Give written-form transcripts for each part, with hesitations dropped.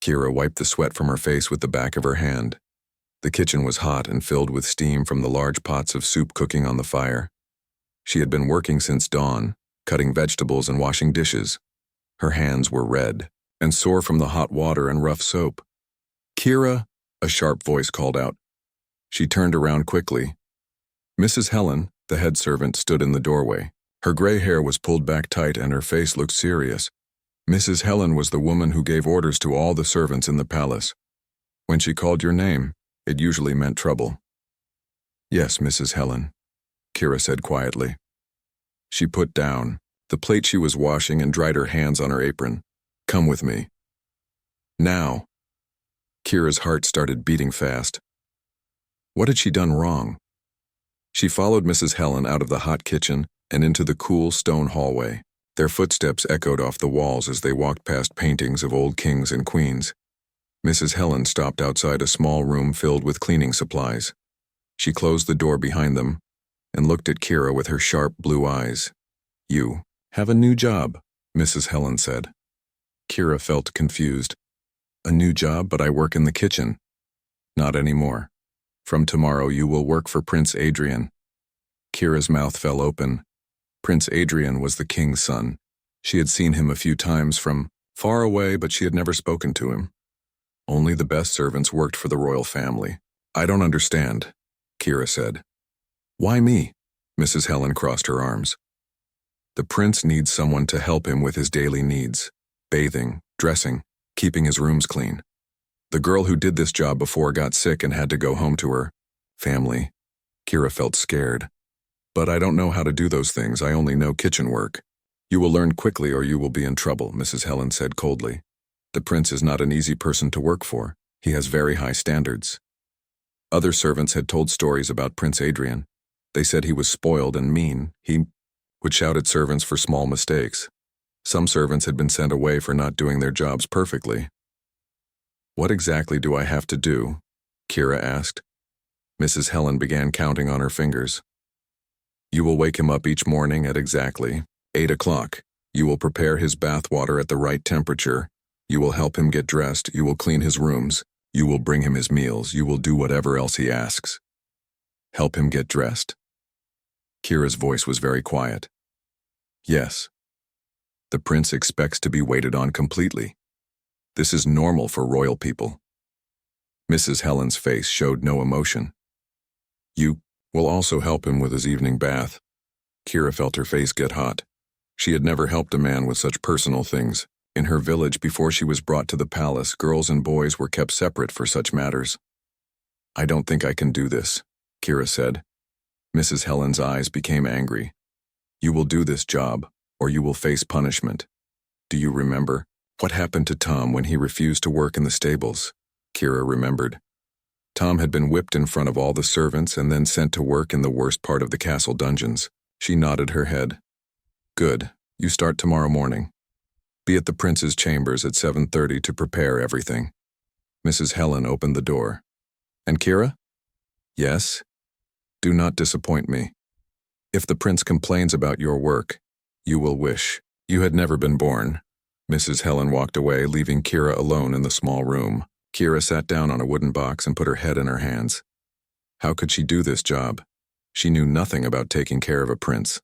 Kira wiped the sweat from her face with the back of her hand. The kitchen was hot and filled with steam from the large pots of soup cooking on the fire. She had been working since dawn, cutting vegetables and washing dishes. Her hands were red and sore from the hot water and rough soap. "Kira," a sharp voice called out. She turned around quickly. Mrs. Helen, the head servant, stood in the doorway. Her gray hair was pulled back tight and her face looked serious. Mrs. Helen was the woman who gave orders to all the servants in the palace. When she called your name, it usually meant trouble. "Yes, Mrs. Helen," Kira said quietly. She put down the plate she was washing and dried her hands on her apron. "Come with me." Now. Kira's heart started beating fast. What had she done wrong? She followed Mrs. Helen out of the hot kitchen and into the cool stone hallway. Their footsteps echoed off the walls as they walked past paintings of old kings and queens. Mrs. Helen stopped outside a small room filled with cleaning supplies. She closed the door behind them and looked at Kira with her sharp blue eyes. "You have a new job," Mrs. Helen said. Kira felt confused. "A new job, but I work in the kitchen." "Not anymore. From tomorrow you will work for Prince Adrian." Kira's mouth fell open. Prince Adrian was the king's son. She had seen him a few times from far away, but she had never spoken to him. Only the best servants worked for the royal family. "I don't understand," Kira said. "Why me?" Mrs. Helen crossed her arms. "The prince needs someone to help him with his daily needs, bathing, dressing, keeping his rooms clean. The girl who did this job before got sick and had to go home to her family." Kira felt scared. "But I don't know how to do those things. I only know kitchen work." "You will learn quickly or you will be in trouble," Mrs. Helen said coldly. "The prince is not an easy person to work for. He has very high standards." Other servants had told stories about Prince Adrian. They said he was spoiled and mean. He would shout at servants for small mistakes. Some servants had been sent away for not doing their jobs perfectly. "What exactly do I have to do?" Kira asked. Mrs. Helen began counting on her fingers. "You will wake him up each morning at exactly 8 o'clock. You will prepare his bath water at the right temperature. You will help him get dressed. You will clean his rooms. You will bring him his meals. You will do whatever else he asks." "Help him get dressed?" Kira's voice was very quiet. "Yes. The prince expects to be waited on completely. This is normal for royal people." Mrs. Helen's face showed no emotion. "You will also help him with his evening bath." Kira felt her face get hot. She had never helped a man with such personal things. In her village before she was brought to the palace, girls and boys were kept separate for such matters. "I don't think I can do this," Kira said. Mrs. Helen's eyes became angry. "You will do this job, or you will face punishment. Do you remember what happened to Tom when he refused to work in the stables?" Kira remembered. Tom had been whipped in front of all the servants and then sent to work in the worst part of the castle dungeons. She nodded her head. "Good. You start tomorrow morning. Be at the prince's chambers at 7:30 to prepare everything." Mrs. Helen opened the door. "And Kira?" "Yes?" "Do not disappoint me. If the prince complains about your work, you will wish you had never been born." Mrs. Helen walked away, leaving Kira alone in the small room. Kira sat down on a wooden box and put her head in her hands. How could she do this job? She knew nothing about taking care of a prince.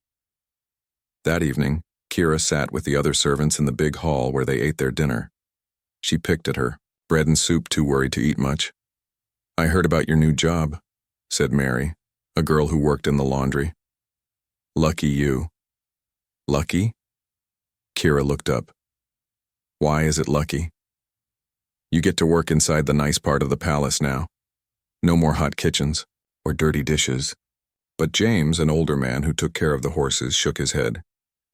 That evening, Kira sat with the other servants in the big hall where they ate their dinner. She picked at her bread and soup, too worried to eat much. "I heard about your new job," said Mary, a girl who worked in the laundry. "Lucky you." "Lucky?" Kira looked up. "Why is it lucky?" "You get to work inside the nice part of the palace now. No more hot kitchens or dirty dishes." But James, an older man who took care of the horses, shook his head.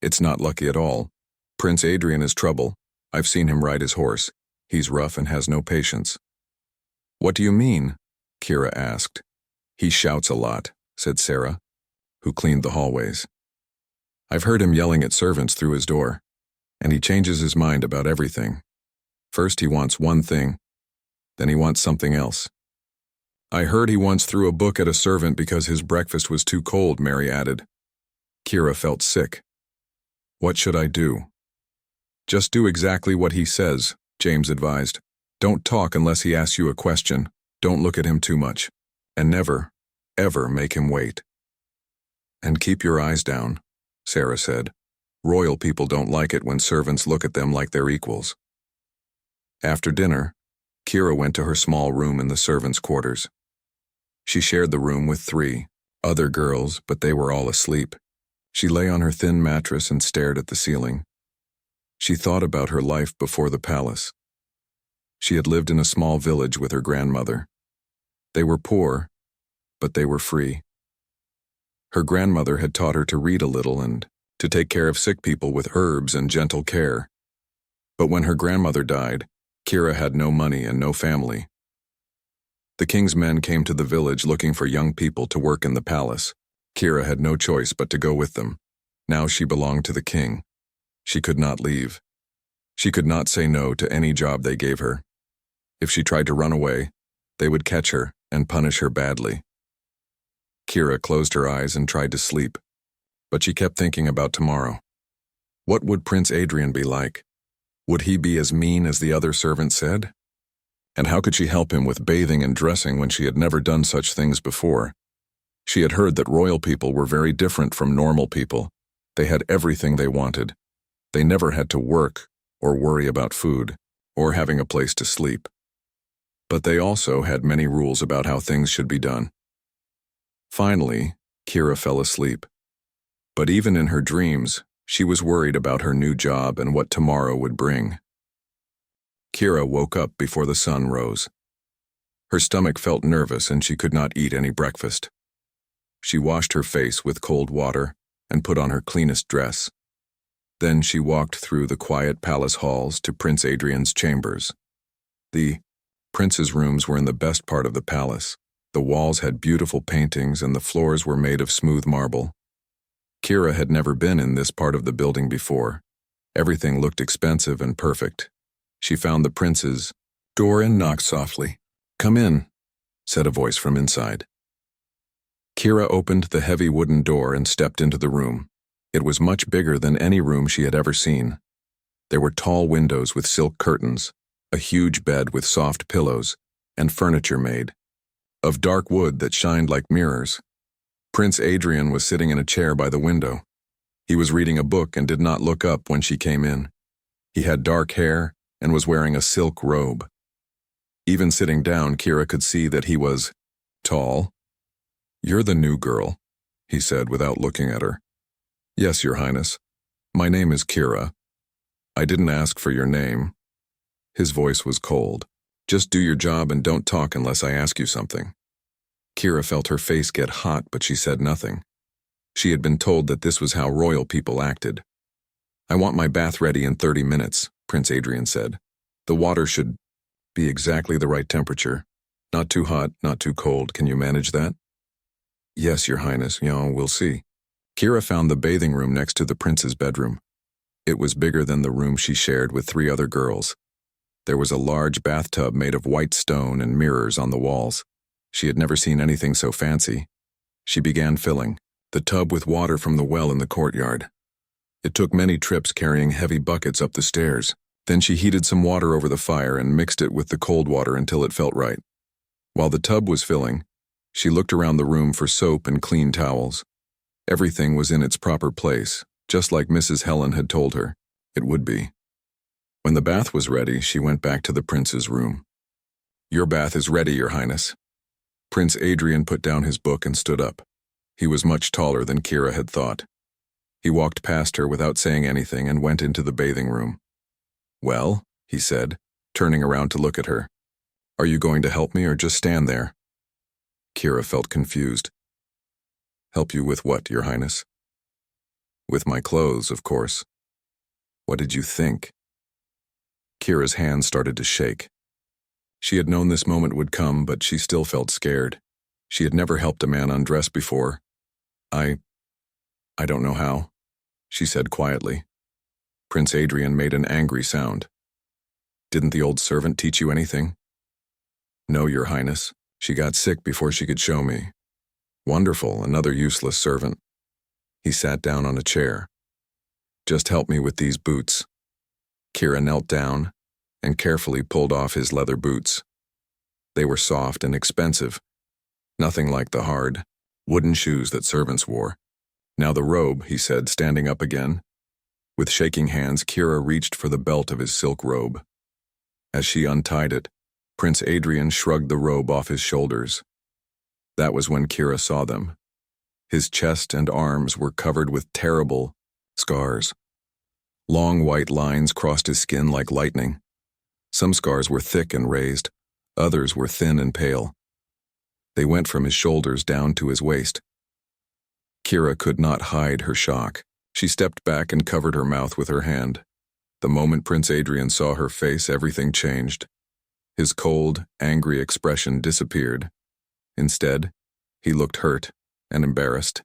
"It's not lucky at all. Prince Adrian is trouble. I've seen him ride his horse. He's rough and has no patience." "What do you mean?" Kira asked. "He shouts a lot," said Sarah, who cleaned the hallways. "I've heard him yelling at servants through his door, and he changes his mind about everything. First he wants one thing, then he wants something else." "I heard he once threw a book at a servant because his breakfast was too cold," Mary added. Kira felt sick. "What should I do?" "Just do exactly what he says," James advised. Don't talk unless he asks you a question. Don't look at him too much. And never, ever make him wait. And keep your eyes down, Sarah said. Royal people don't like it when servants look at them like they're equals. After dinner, Kira went to her small room in the servants' quarters. She shared the room with 3 other girls, but they were all asleep. She lay on her thin mattress and stared at the ceiling. She thought about her life before the palace. She had lived in a small village with her grandmother. They were poor, but they were free. Her grandmother had taught her to read a little and to take care of sick people with herbs and gentle care. But when her grandmother died, Kira had no money and no family. The king's men came to the village looking for young people to work in the palace. Kira had no choice but to go with them. Now she belonged to the king. She could not leave. She could not say no to any job they gave her. If she tried to run away, they would catch her and punish her badly. Kira closed her eyes and tried to sleep, but she kept thinking about tomorrow. What would Prince Adrian be like? Would he be as mean as the other servants said? And how could she help him with bathing and dressing when she had never done such things before? She had heard that royal people were very different from normal people. They had everything they wanted. They never had to work or worry about food or having a place to sleep. But they also had many rules about how things should be done. Finally, Kira fell asleep. But even in her dreams, she was worried about her new job and what tomorrow would bring. Kira woke up before the sun rose. Her stomach felt nervous and she could not eat any breakfast. She washed her face with cold water and put on her cleanest dress. Then she walked through the quiet palace halls to Prince Adrian's chambers. The prince's rooms were in the best part of the palace. The walls had beautiful paintings and the floors were made of smooth marble. Kira had never been in this part of the building before. Everything looked expensive and perfect. She found the prince's door and knocked softly. "Come in," said a voice from inside. Kira opened the heavy wooden door and stepped into the room. It was much bigger than any room she had ever seen. There were tall windows with silk curtains, a huge bed with soft pillows, and furniture made of dark wood that shined like mirrors. Prince Adrian was sitting in a chair by the window. He was reading a book and did not look up when she came in. He had dark hair and was wearing a silk robe. Even sitting down, Kira could see that he was tall. "You're the new girl," he said without looking at her. "Yes, Your Highness. My name is Kira. I didn't ask for your name." His voice was cold. "Just do your job and don't talk unless I ask you something." Kira felt her face get hot, but she said nothing. She had been told that this was how royal people acted. "I want my bath ready in 30 minutes, Prince Adrian said. "The water should be exactly the right temperature. Not too hot, not too cold. Can you manage that?" "Yes, Your Highness. We'll see." Kira found the bathing room next to the prince's bedroom. It was bigger than the room she shared with 3 other girls. There was a large bathtub made of white stone and mirrors on the walls. She had never seen anything so fancy. She began filling the tub with water from the well in the courtyard. It took many trips carrying heavy buckets up the stairs. Then she heated some water over the fire and mixed it with the cold water until it felt right. While the tub was filling, she looked around the room for soap and clean towels. Everything was in its proper place, just like Mrs. Helen had told her it would be. When the bath was ready, she went back to the prince's room. "Your bath is ready, Your Highness." Prince Adrian put down his book and stood up. He was much taller than Kira had thought. He walked past her without saying anything and went into the bathing room. "Well," he said, turning around to look at her. "Are you going to help me or just stand there?" Kira felt confused. "Help you with what, Your Highness?" "With my clothes, of course." "What did you think?" Kira's hands started to shake. She had known this moment would come, but she still felt scared. She had never helped a man undress before. I don't know how," she said quietly. Prince Adrian made an angry sound. "Didn't the old servant teach you anything?" "No, Your Highness. She got sick before she could show me." "Wonderful, another useless servant." He sat down on a chair. "Just help me with these boots." Kira knelt down, and carefully pulled off his leather boots. They were soft and expensive, nothing like the hard, wooden shoes that servants wore. Now the robe, he said, standing up again. With shaking hands, Kira reached for the belt of his silk robe. As she untied it, Prince Adrian shrugged the robe off his shoulders. That was when Kira saw them. His chest and arms were covered with terrible scars. Long white lines crossed his skin like lightning. Some scars were thick and raised, others were thin and pale. They went from his shoulders down to his waist. Kira could not hide her shock. She stepped back and covered her mouth with her hand. The moment Prince Adrian saw her face, everything changed. His cold, angry expression disappeared. Instead, he looked hurt and embarrassed.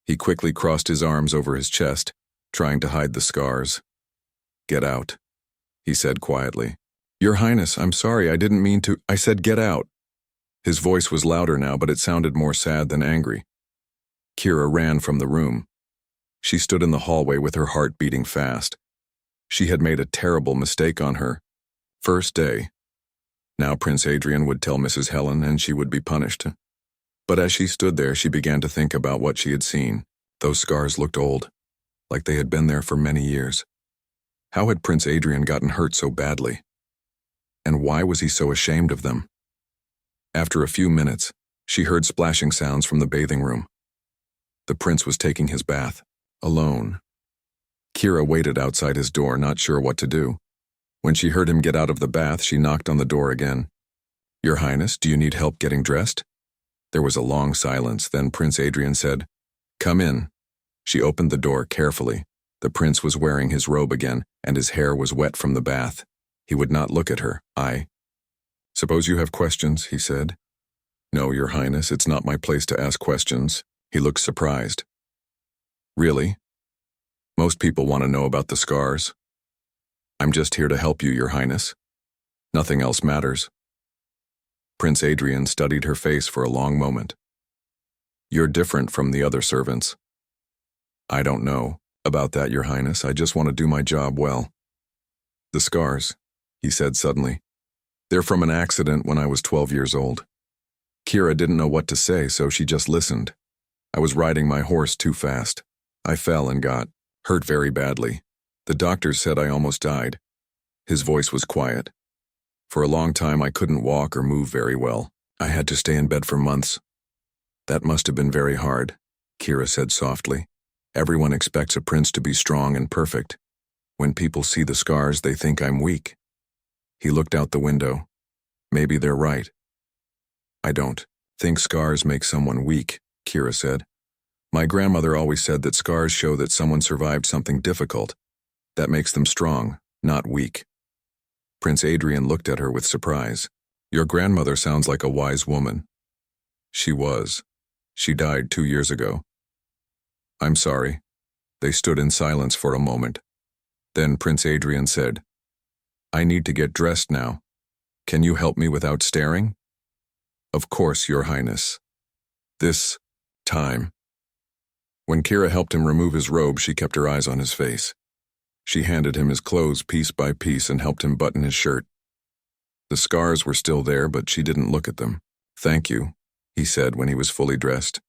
He quickly crossed his arms over his chest, trying to hide the scars. "Get out," he said quietly. "Your Highness, I'm sorry, I didn't mean to. I said get out." His voice was louder now, but it sounded more sad than angry. Kira ran from the room. She stood in the hallway with her heart beating fast. She had made a terrible mistake on her first day. Now Prince Adrian would tell Mrs. Helen and she would be punished. But as she stood there, she began to think about what she had seen. Those scars looked old, like they had been there for many years. How had Prince Adrian gotten hurt so badly? And why was he so ashamed of them? After a few minutes, she heard splashing sounds from the bathing room. The prince was taking his bath, alone. Kira waited outside his door, not sure what to do. When she heard him get out of the bath, she knocked on the door again. "Your Highness, do you need help getting dressed?" There was a long silence, then Prince Adrian said, "Come in." She opened the door carefully. The prince was wearing his robe again, and his hair was wet from the bath. He would not look at her. "I suppose you have questions," he said. "No, Your Highness, it's not my place to ask questions." He looked surprised. "Really? Most people want to know about the scars." "I'm just here to help you, Your Highness. Nothing else matters." Prince Adrian studied her face for a long moment. "You're different from the other servants." "I don't know about that, Your Highness. I just want to do my job well." "The scars," he said suddenly. "They're from an accident when I was 12 years old." Kira didn't know what to say, so she just listened. "I was riding my horse too fast. I fell and got hurt very badly. The doctors said I almost died." His voice was quiet. "For a long time I couldn't walk or move very well. I had to stay in bed for months." "That must have been very hard," Kira said softly. "Everyone expects a prince to be strong and perfect. When people see the scars, they think I'm weak." He looked out the window. "Maybe they're right." "I don't think scars make someone weak," Kira said. "My grandmother always said that scars show that someone survived something difficult. That makes them strong, not weak." Prince Adrian looked at her with surprise. "Your grandmother sounds like a wise woman." "She was. She died 2 years ago." "I'm sorry." They stood in silence for a moment. Then Prince Adrian said, "I need to get dressed now. Can you help me without staring?" "Of course, Your Highness. This time." When Kira helped him remove his robe, she kept her eyes on his face. She handed him his clothes piece by piece and helped him button his shirt. The scars were still there, but she didn't look at them. "Thank you," he said when he was fully dressed.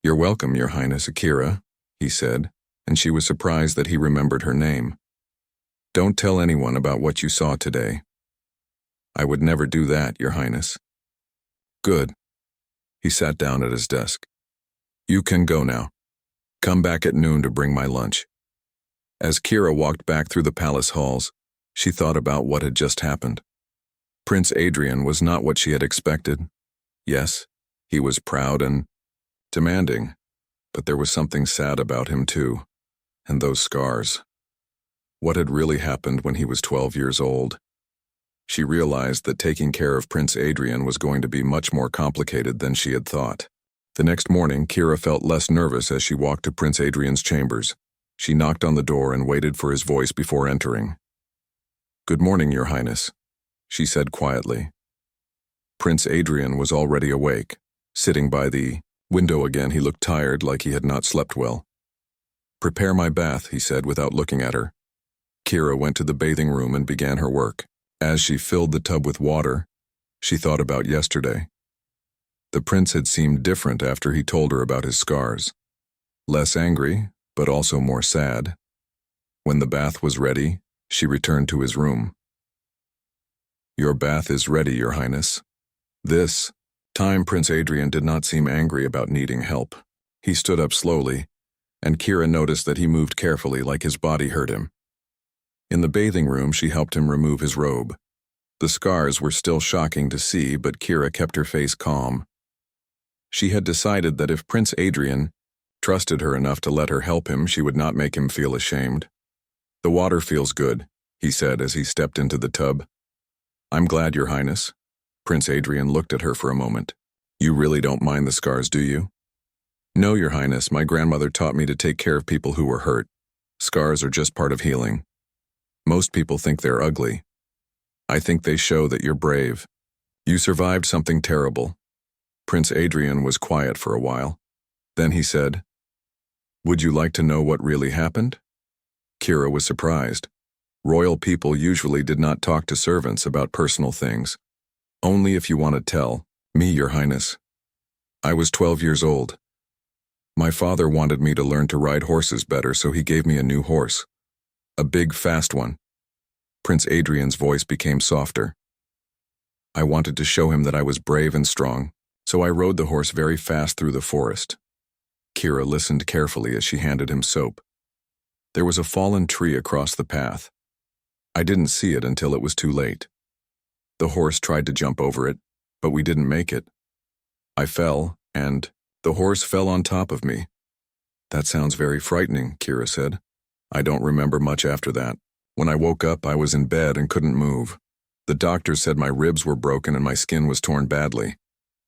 "You're welcome, Your Highness, Akira," he said, and she was surprised that he remembered her name. "Don't tell anyone about what you saw today." "I would never do that, Your Highness." "Good." He sat down at his desk. "You can go now. Come back at noon to bring my lunch." As Kira walked back through the palace halls, she thought about what had just happened. Prince Adrian was not what she had expected. Yes, he was proud and demanding, but there was something sad about him too, and those scars. What had really happened when he was 12 years old? She realized that taking care of Prince Adrian was going to be much more complicated than she had thought. The next morning, Kira felt less nervous as she walked to Prince Adrian's chambers. She knocked on the door and waited for his voice before entering. "Good morning, Your Highness," she said quietly. Prince Adrian was already awake. Sitting by the window again, he looked tired, like he had not slept well. "Prepare my bath," he said without looking at her. Kira went to the bathing room and began her work. As she filled the tub with water, she thought about yesterday. The prince had seemed different after he told her about his scars. Less angry, but also more sad. When the bath was ready, she returned to his room. "Your bath is ready, Your Highness." This time Prince Adrian did not seem angry about needing help. He stood up slowly, and Kira noticed that he moved carefully like his body hurt him. In the bathing room, she helped him remove his robe. The scars were still shocking to see, but Kira kept her face calm. She had decided that if Prince Adrian trusted her enough to let her help him, she would not make him feel ashamed. "The water feels good," he said as he stepped into the tub. "I'm glad, Your Highness." Prince Adrian looked at her for a moment. "You really don't mind the scars, do you?" "No, Your Highness. My grandmother taught me to take care of people who were hurt. Scars are just part of healing. Most people think they're ugly. I think they show that you're brave. You survived something terrible." Prince Adrian was quiet for a while. Then he said, "Would you like to know what really happened?" Kira was surprised. Royal people usually did not talk to servants about personal things. "Only if you want to tell me, Your Highness. I was 12 years old. My father wanted me to learn to ride horses better, so he gave me a new horse. A big, fast one." Prince Adrian's voice became softer. "I wanted to show him that I was brave and strong, so I rode the horse very fast through the forest." Kira listened carefully as she handed him soap. There was a fallen tree across the path. I didn't see it until it was too late. The horse tried to jump over it, but we didn't make it. I fell, and the horse fell on top of me. "That sounds very frightening," Kira said. "I don't remember much after that. When I woke up, I was in bed and couldn't move. The doctors said my ribs were broken and my skin was torn badly.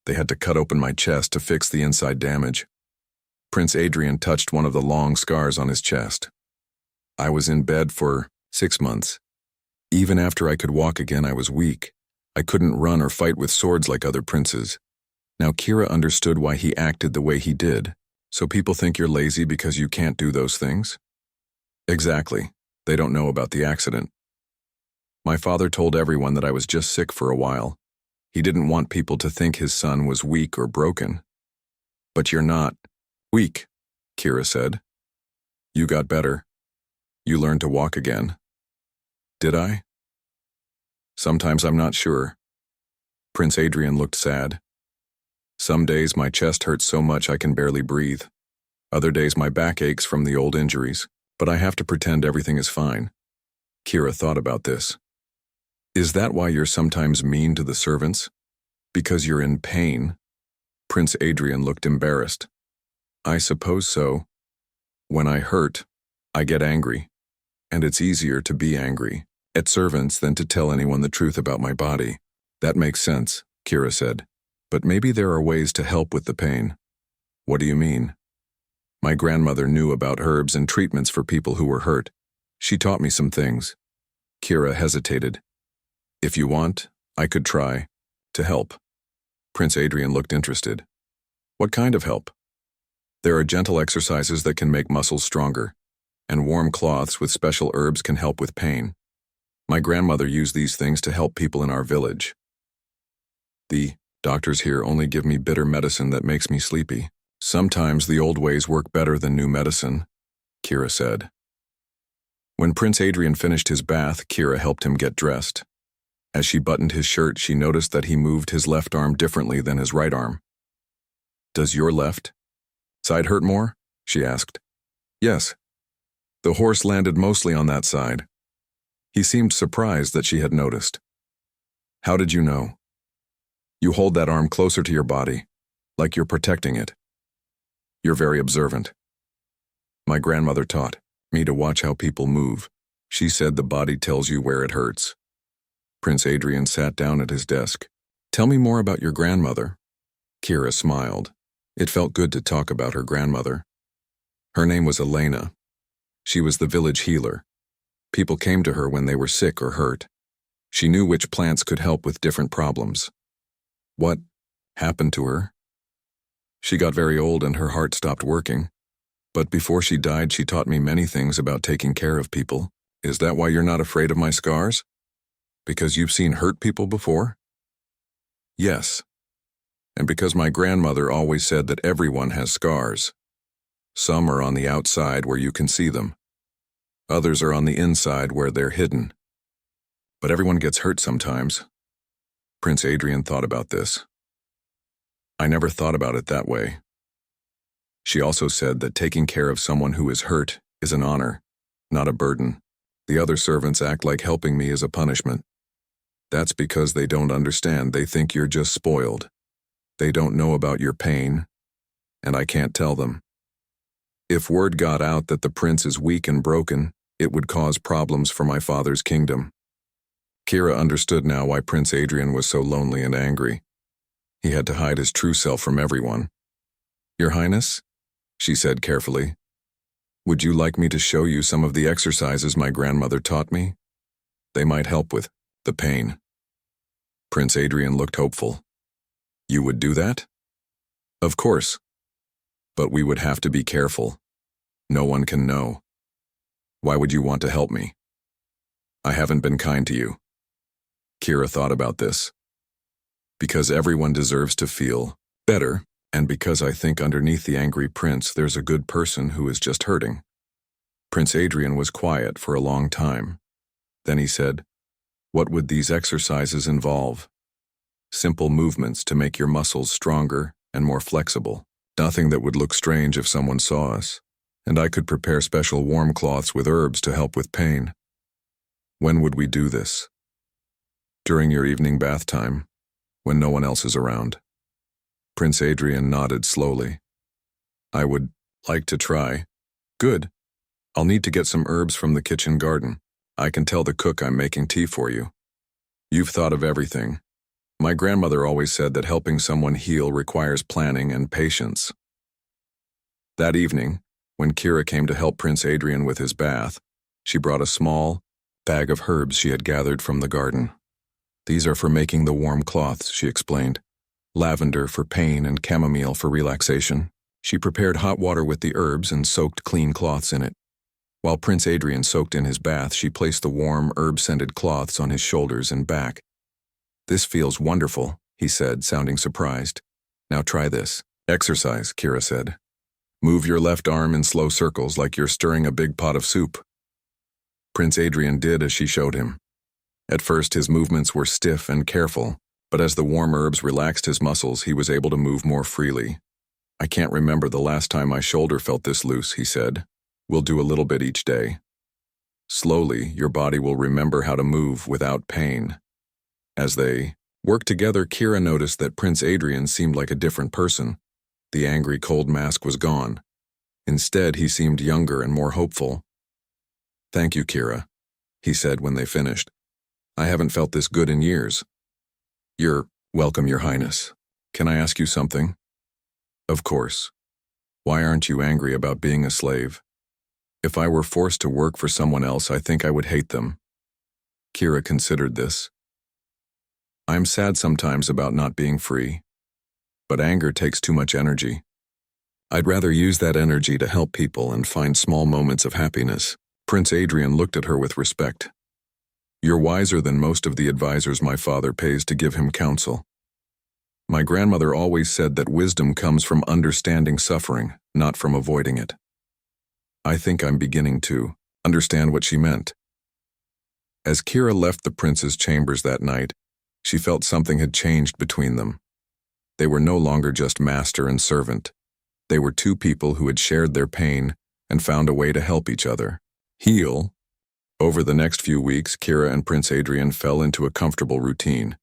They had to cut open my chest to fix the inside damage." Prince Adrian touched one of the long scars on his chest. "I was in bed for 6 months. Even after I could walk again, I was weak. I couldn't run or fight with swords like other princes." Now Kira understood why he acted the way he did. "So people think you're lazy because you can't do those things?" "Exactly. They don't know about the accident. My father told everyone that I was just sick for a while. He didn't want people to think his son was weak or broken." "But you're not weak," Kira said. "You got better. You learned to walk again." "Did I?" "Sometimes I'm not sure." Prince Adrian looked sad. "Some days my chest hurts so much I can barely breathe. Other days my back aches from the old injuries, but I have to pretend everything is fine." Kira thought about this. "Is that why you're sometimes mean to the servants? Because you're in pain?" Prince Adrian looked embarrassed. "I suppose so. When I hurt, I get angry, and it's easier to be angry at servants than to tell anyone the truth about my body." "That makes sense," Kira said. "But maybe there are ways to help with the pain." "What do you mean?" "My grandmother knew about herbs and treatments for people who were hurt. She taught me some things." Kira hesitated. "If you want, I could try to help." Prince Adrian looked interested. "What kind of help?" "There are gentle exercises that can make muscles stronger, and warm cloths with special herbs can help with pain. My grandmother used these things to help people in our village. The doctors here only give me bitter medicine that makes me sleepy. Sometimes the old ways work better than new medicine," Kira said. When Prince Adrian finished his bath, Kira helped him get dressed. As she buttoned his shirt, she noticed that he moved his left arm differently than his right arm. "Does your left side hurt more?" she asked. "Yes. The horse landed mostly on that side." He seemed surprised that she had noticed. "How did you know?" "You hold that arm closer to your body, like you're protecting it. You're very observant." "My grandmother taught me to watch how people move. She said the body tells you where it hurts." Prince Adrian sat down at his desk. "Tell me more about your grandmother." Kira smiled. It felt good to talk about her grandmother. Her name was Elena. She was the village healer. People came to her when they were sick or hurt. She knew which plants could help with different problems. "What happened to her?" "She got very old and her heart stopped working. But before she died, she taught me many things about taking care of people. Is that why you're not afraid of my scars? Because you've seen hurt people before? Yes. And because my grandmother always said that everyone has scars. Some are on the outside where you can see them. Others are on the inside where they're hidden. But everyone gets hurt sometimes. Prince Adrian thought about this. I never thought about it that way. She also said that taking care of someone who is hurt is an honor, not a burden. The other servants act like helping me is a punishment. That's because they don't understand. They think you're just spoiled. They don't know about your pain, and I can't tell them. If word got out that the prince is weak and broken, it would cause problems for my father's kingdom. Kira understood now why Prince Adrian was so lonely and angry. He had to hide his true self from everyone. Your Highness, she said carefully, would you like me to show you some of the exercises my grandmother taught me? They might help with the pain. Prince Adrian looked hopeful. You would do that? Of course. But we would have to be careful. No one can know. Why would you want to help me? I haven't been kind to you. Kira thought about this. Because everyone deserves to feel better, and because I think underneath the angry prince there's a good person who is just hurting. Prince Adrian was quiet for a long time. Then he said, what would these exercises involve? Simple movements to make your muscles stronger and more flexible. Nothing that would look strange if someone saw us. And I could prepare special warm cloths with herbs to help with pain. When would we do this? During your evening bath time, when no one else is around. Prince Adrian nodded slowly. I would like to try. Good. I'll need to get some herbs from the kitchen garden. I can tell the cook I'm making tea for you. You've thought of everything. My grandmother always said that helping someone heal requires planning and patience. That evening, when Kira came to help Prince Adrian with his bath, she brought a small bag of herbs she had gathered from the garden. These are for making the warm cloths, she explained. Lavender for pain and chamomile for relaxation. She prepared hot water with the herbs and soaked clean cloths in it. While Prince Adrian soaked in his bath, she placed the warm, herb-scented cloths on his shoulders and back. This feels wonderful, he said, sounding surprised. Now try this. Exercise, Kira said. Move your left arm in slow circles like you're stirring a big pot of soup. Prince Adrian did as she showed him. At first, his movements were stiff and careful, but as the warm herbs relaxed his muscles, he was able to move more freely. I can't remember the last time my shoulder felt this loose, he said. We'll do a little bit each day. Slowly, your body will remember how to move without pain. As they worked together, Kira noticed that Prince Adrian seemed like a different person. The angry, cold mask was gone. Instead, he seemed younger and more hopeful. Thank you, Kira, he said when they finished. I haven't felt this good in years. You're welcome, Your Highness. Can I ask you something? Of course. Why aren't you angry about being a slave? If I were forced to work for someone else, I think I would hate them. Kira considered this. I'm sad sometimes about not being free. But anger takes too much energy. I'd rather use that energy to help people and find small moments of happiness. Prince Adrian looked at her with respect. You're wiser than most of the advisors my father pays to give him counsel. My grandmother always said that wisdom comes from understanding suffering, not from avoiding it. I think I'm beginning to understand what she meant. As Kira left the prince's chambers that night, she felt something had changed between them. They were no longer just master and servant. They were two people who had shared their pain and found a way to help each other. Heal. Over the next few weeks, Kira and Prince Adrian fell into a comfortable routine.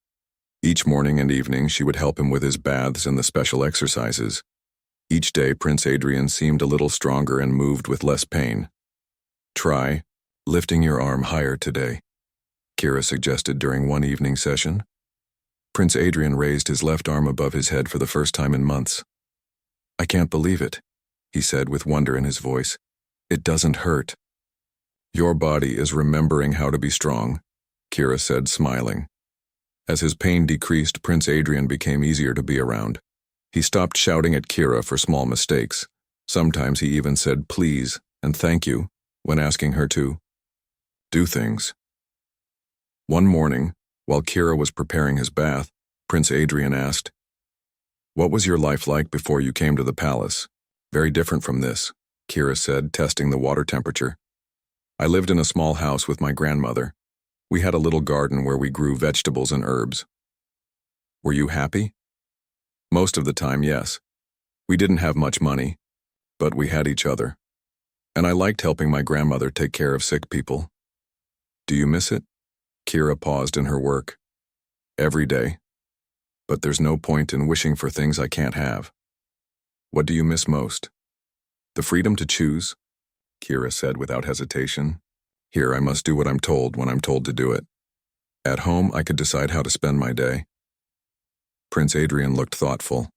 Each morning and evening, she would help him with his baths and the special exercises. Each day, Prince Adrian seemed a little stronger and moved with less pain. Try lifting your arm higher today, Kira suggested during one evening session. Prince Adrian raised his left arm above his head for the first time in months. I can't believe it, he said with wonder in his voice. It doesn't hurt. Your body is remembering how to be strong, Kira said, smiling. As his pain decreased, Prince Adrian became easier to be around. He stopped shouting at Kira for small mistakes. Sometimes he even said please and thank you when asking her to do things. One morning, while Kira was preparing his bath, Prince Adrian asked, "What was your life like before you came to the palace?" "Very different from this," Kira said, testing the water temperature. "I lived in a small house with my grandmother. We had a little garden where we grew vegetables and herbs." "Were you happy?" "Most of the time, yes. We didn't have much money, but we had each other. And I liked helping my grandmother take care of sick people." "Do you miss it?" Kira paused in her work. "Every day. But there's no point in wishing for things I can't have." "What do you miss most?" "The freedom to choose," Kira said without hesitation. "Here I must do what I'm told when I'm told to do it. At home I could decide how to spend my day." Prince Adrian looked thoughtful.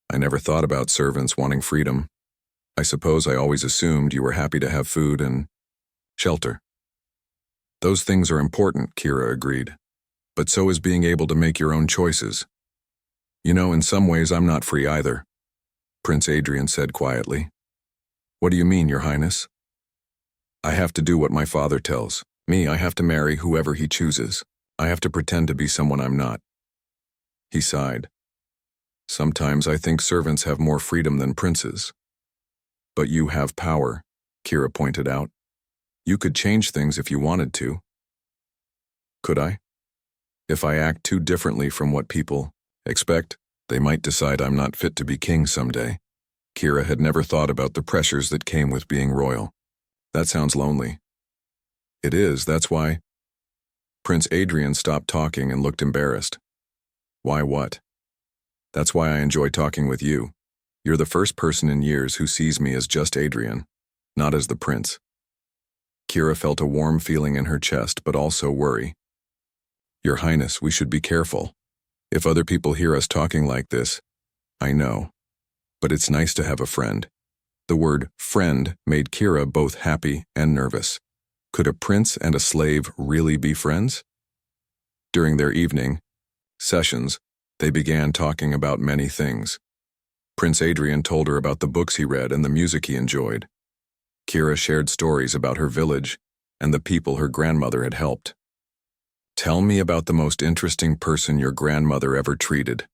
"I never thought about servants wanting freedom. I suppose I always assumed you were happy to have food and shelter." "Those things are important," Kira agreed. "But so is being able to make your own choices. You know, in some ways I'm not free either," Prince Adrian said quietly. "What do you mean, Your Highness?" "I have to do what my father tells me. I have to marry whoever he chooses. I have to pretend to be someone I'm not." He sighed. "Sometimes I think servants have more freedom than princes." "But you have power," Kira pointed out. "You could change things if you wanted to." "Could I? If I act too differently from what people expect, they might decide I'm not fit to be king someday." Kira had never thought about the pressures that came with being royal. "That sounds lonely." "It is, that's why." Prince Adrian stopped talking and looked embarrassed. "Why what?" "That's why I enjoy talking with you. You're the first person in years who sees me as just Adrian, not as the prince." Kira felt a warm feeling in her chest, but also worry. "Your Highness, we should be careful. If other people hear us talking like this, I know. But it's nice to have a friend." The word friend made Kira both happy and nervous. Could a prince and a slave really be friends? During their evening sessions, they began talking about many things. Prince Adrian told her about the books he read and the music he enjoyed. Kira shared stories about her village and the people her grandmother had helped. "Tell me about the most interesting person your grandmother ever treated,"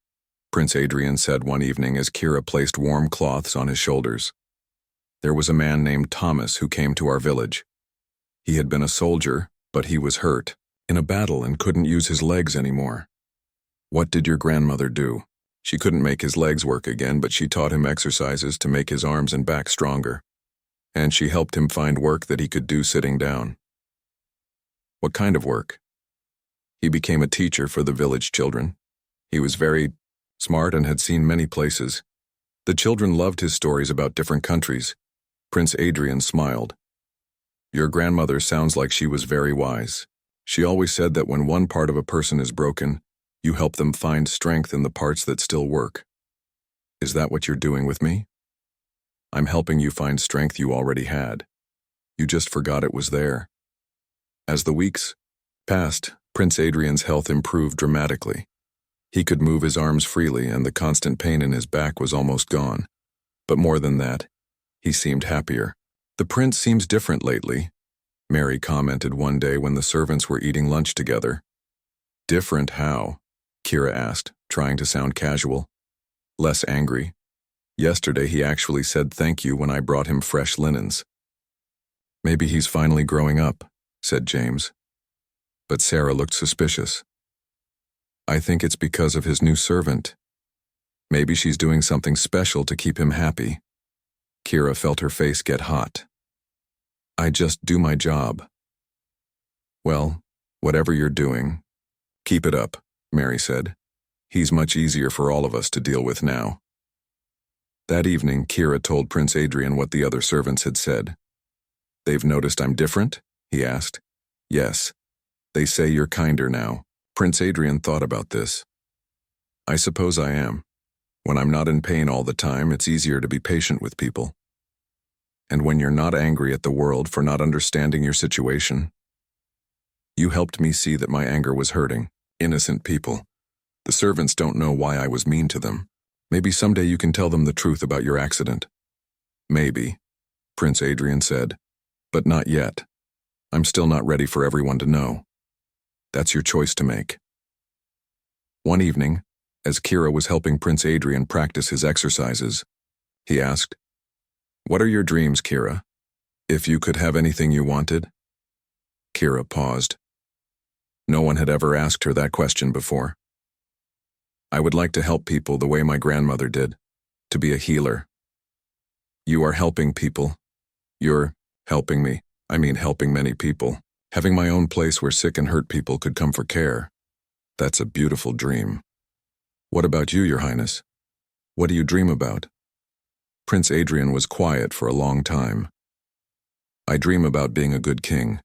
Prince Adrian said one evening as Kira placed warm cloths on his shoulders. "There was a man named Thomas who came to our village. He had been a soldier, but he was hurt in a battle and couldn't use his legs anymore." "What did your grandmother do?" "She couldn't make his legs work again, but she taught him exercises to make his arms and back stronger. And she helped him find work that he could do sitting down." "What kind of work?" "He became a teacher for the village children. He was very smart and had seen many places. The children loved his stories about different countries." Prince Adrian smiled. "Your grandmother sounds like she was very wise. She always said that when one part of a person is broken, you help them find strength in the parts that still work. Is that what you're doing with me?" "I'm helping you find strength you already had. You just forgot it was there." As the weeks passed, Prince Adrian's health improved dramatically. He could move his arms freely and the constant pain in his back was almost gone. But more than that, he seemed happier. "The prince seems different lately," Mary commented one day when the servants were eating lunch together. "Different how?" Kira asked, trying to sound casual. "Less angry. Yesterday he actually said thank you when I brought him fresh linens." "Maybe he's finally growing up," said James. But Sarah looked suspicious. "I think it's because of his new servant. Maybe she's doing something special to keep him happy." Kira felt her face get hot. "I just do my job." "Well, whatever you're doing, keep it up," Mary said. "He's much easier for all of us to deal with now." That evening, Kira told Prince Adrian what the other servants had said. "They've noticed I'm different?" he asked. "Yes. They say you're kinder now." Prince Adrian thought about this. "I suppose I am. When I'm not in pain all the time, it's easier to be patient with people. And when you're not angry at the world for not understanding your situation. You helped me see that my anger was hurting innocent people. The servants don't know why I was mean to them. Maybe someday you can tell them the truth about your accident." "Maybe," Prince Adrian said, "but not yet. I'm still not ready for everyone to know. That's your choice to make. One evening, as Kira was helping Prince Adrian practice his exercises, he asked, "What are your dreams, Kira? If you could have anything you wanted?" Kira paused. No one had ever asked her that question before. "I would like to help people the way my grandmother did, to be a healer." "You are helping people. You're helping me. I mean helping many people. Having my own place where sick and hurt people could come for care. That's a beautiful dream. What about you, Your Highness? What do you dream about?" Prince Adrian was quiet for a long time. "I dream about being a good king.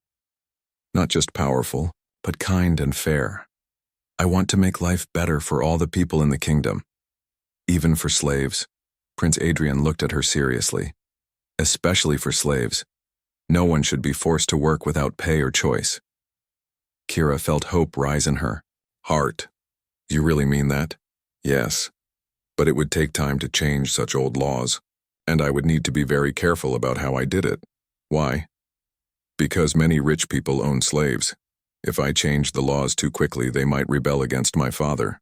Not just powerful, but kind and fair. I want to make life better for all the people in the kingdom. Even for slaves." Prince Adrian looked at her seriously. "Especially for slaves. No one should be forced to work without pay or choice." Kira felt hope rise in her heart. "You really mean that?" "Yes. But it would take time to change such old laws, and I would need to be very careful about how I did it." "Why?" "Because many rich people own slaves. If I changed the laws too quickly, they might rebel against my father.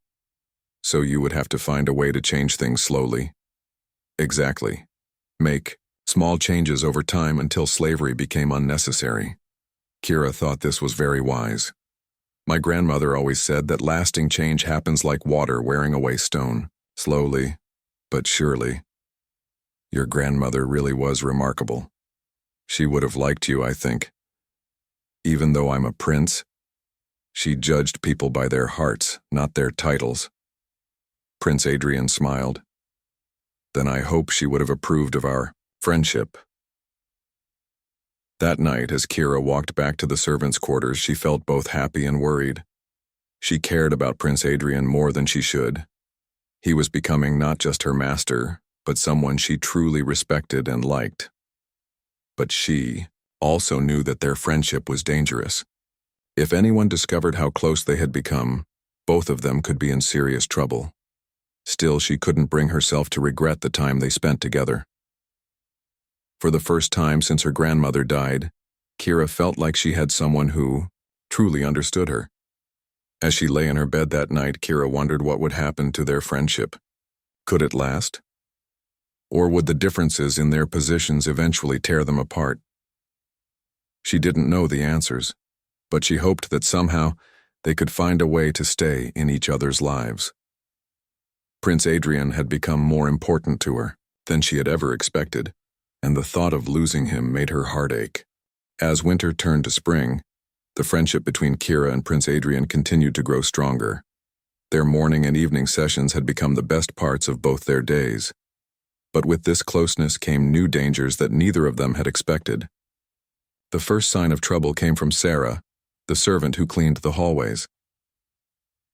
So you would have to find a way to change things slowly." "Exactly. Make small changes over time until slavery became unnecessary." Kira thought this was very wise. "My grandmother always said that lasting change happens like water wearing away stone, slowly, but surely." Your grandmother really was remarkable. She would have liked you, I think. Even though I'm a prince, she judged people by their hearts, not their titles. Prince Adrian smiled. Then I hope she would have approved of our friendship. That night, as Kira walked back to the servants' quarters, she felt both happy and worried. She cared about Prince Adrian more than she should. He was becoming not just her master, but someone she truly respected and liked. But she also knew that their friendship was dangerous. If anyone discovered how close they had become, both of them could be in serious trouble. Still, she couldn't bring herself to regret the time they spent together. For the first time since her grandmother died, Kira felt like she had someone who truly understood her. As she lay in her bed that night, Kira wondered what would happen to their friendship. Could it last? Or would the differences in their positions eventually tear them apart? She didn't know the answers, but she hoped that somehow they could find a way to stay in each other's lives. Prince Adrian had become more important to her than she had ever expected, and the thought of losing him made her heart ache. As winter turned to spring, the friendship between Kira and Prince Adrian continued to grow stronger. Their morning and evening sessions had become the best parts of both their days. But with this closeness came new dangers that neither of them had expected. The first sign of trouble came from Sarah, the servant who cleaned the hallways.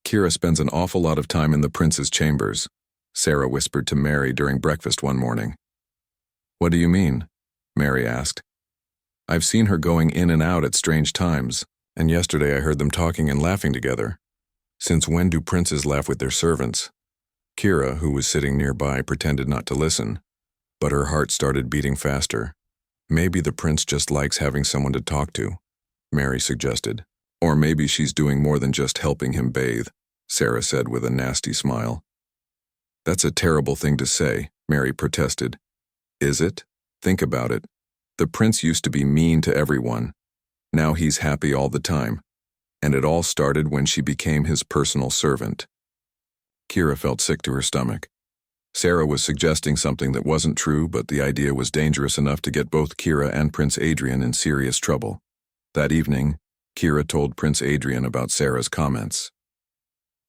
"Kira spends an awful lot of time in the prince's chambers," Sarah whispered to Mary during breakfast one morning. "What do you mean?" Mary asked. "I've seen her going in and out at strange times, and yesterday I heard them talking and laughing together. Since when do princes laugh with their servants?" Kira, who was sitting nearby, pretended not to listen, but her heart started beating faster. "Maybe the prince just likes having someone to talk to," Mary suggested. "Or maybe she's doing more than just helping him bathe," Sarah said with a nasty smile. "That's a terrible thing to say," Mary protested. "Is it? Think about it. The prince used to be mean to everyone. Now he's happy all the time. And it all started when she became his personal servant." Kira felt sick to her stomach. Sarah was suggesting something that wasn't true, but the idea was dangerous enough to get both Kira and Prince Adrian in serious trouble. That evening, Kira told Prince Adrian about Sarah's comments.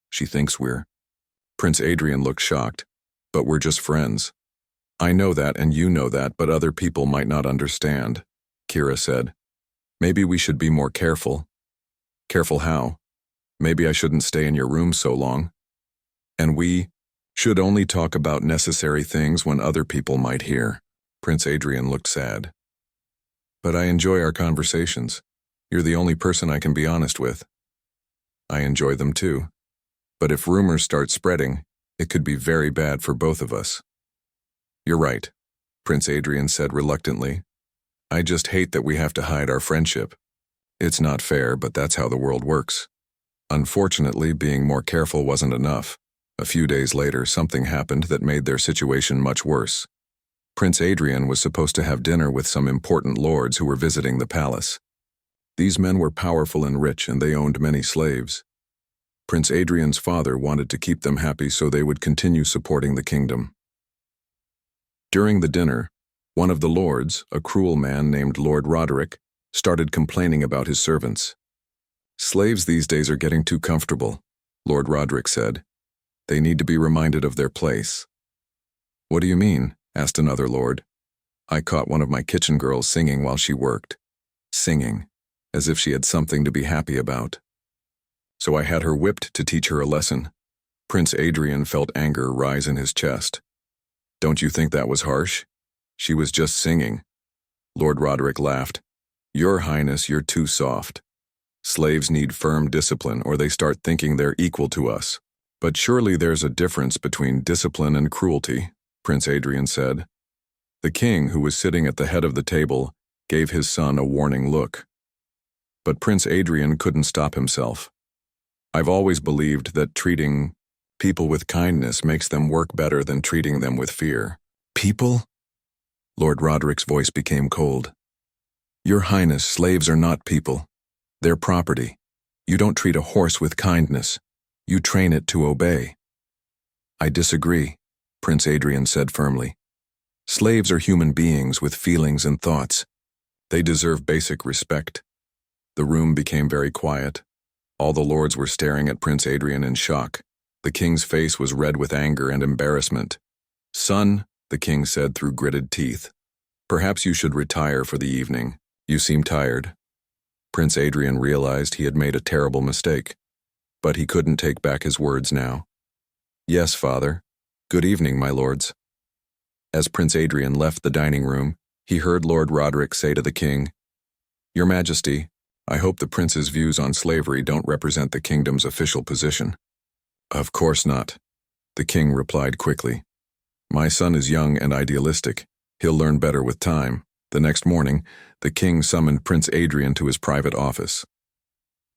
"She thinks we're..." Prince Adrian looked shocked. "But we're just friends." "I know that and you know that, but other people might not understand," Kira said. "Maybe we should be more careful." "Careful how? Maybe I shouldn't stay in your room so long. And we should only talk about necessary things when other people might hear." Prince Adrian looked sad. "But I enjoy our conversations. You're the only person I can be honest with." "I enjoy them too. But if rumors start spreading, it could be very bad for both of us." "You're right," Prince Adrian said reluctantly. "I just hate that we have to hide our friendship." It's not fair, but that's how the world works. Unfortunately, being more careful wasn't enough. A few days later, something happened that made their situation much worse. Prince Adrian was supposed to have dinner with some important lords who were visiting the palace. These men were powerful and rich, and they owned many slaves. Prince Adrian's father wanted to keep them happy so they would continue supporting the kingdom. During the dinner, one of the lords, a cruel man named Lord Roderick, started complaining about his servants. "Slaves these days are getting too comfortable," Lord Roderick said. "They need to be reminded of their place." "What do you mean?" asked another lord. "I caught one of my kitchen girls singing while she worked. Singing, as if she had something to be happy about. So I had her whipped to teach her a lesson." Prince Adrian felt anger rise in his chest. "Don't you think that was harsh? She was just singing." Lord Roderick laughed. "Your Highness, you're too soft. Slaves need firm discipline or they start thinking they're equal to us." "But surely there's a difference between discipline and cruelty," Prince Adrian said. The king, who was sitting at the head of the table, gave his son a warning look. But Prince Adrian couldn't stop himself. "I've always believed that treating people with kindness makes them work better than treating them with fear." "People?" Lord Roderick's voice became cold. "Your Highness, slaves are not people. They're property. You don't treat a horse with kindness. You train it to obey." "I disagree," Prince Adrian said firmly. "Slaves are human beings with feelings and thoughts. They deserve basic respect." The room became very quiet. All the lords were staring at Prince Adrian in shock. The king's face was red with anger and embarrassment. "Son," the king said through gritted teeth, "perhaps you should retire for the evening. You seem tired." Prince Adrian realized he had made a terrible mistake, but he couldn't take back his words now. "Yes, father. Good evening, my lords." As Prince Adrian left the dining room, he heard Lord Roderick say to the king, "Your Majesty, I hope the prince's views on slavery don't represent the kingdom's official position." "Of course not," the king replied quickly. "My son is young and idealistic. He'll learn better with time." The next morning, the king summoned Prince Adrian to his private office.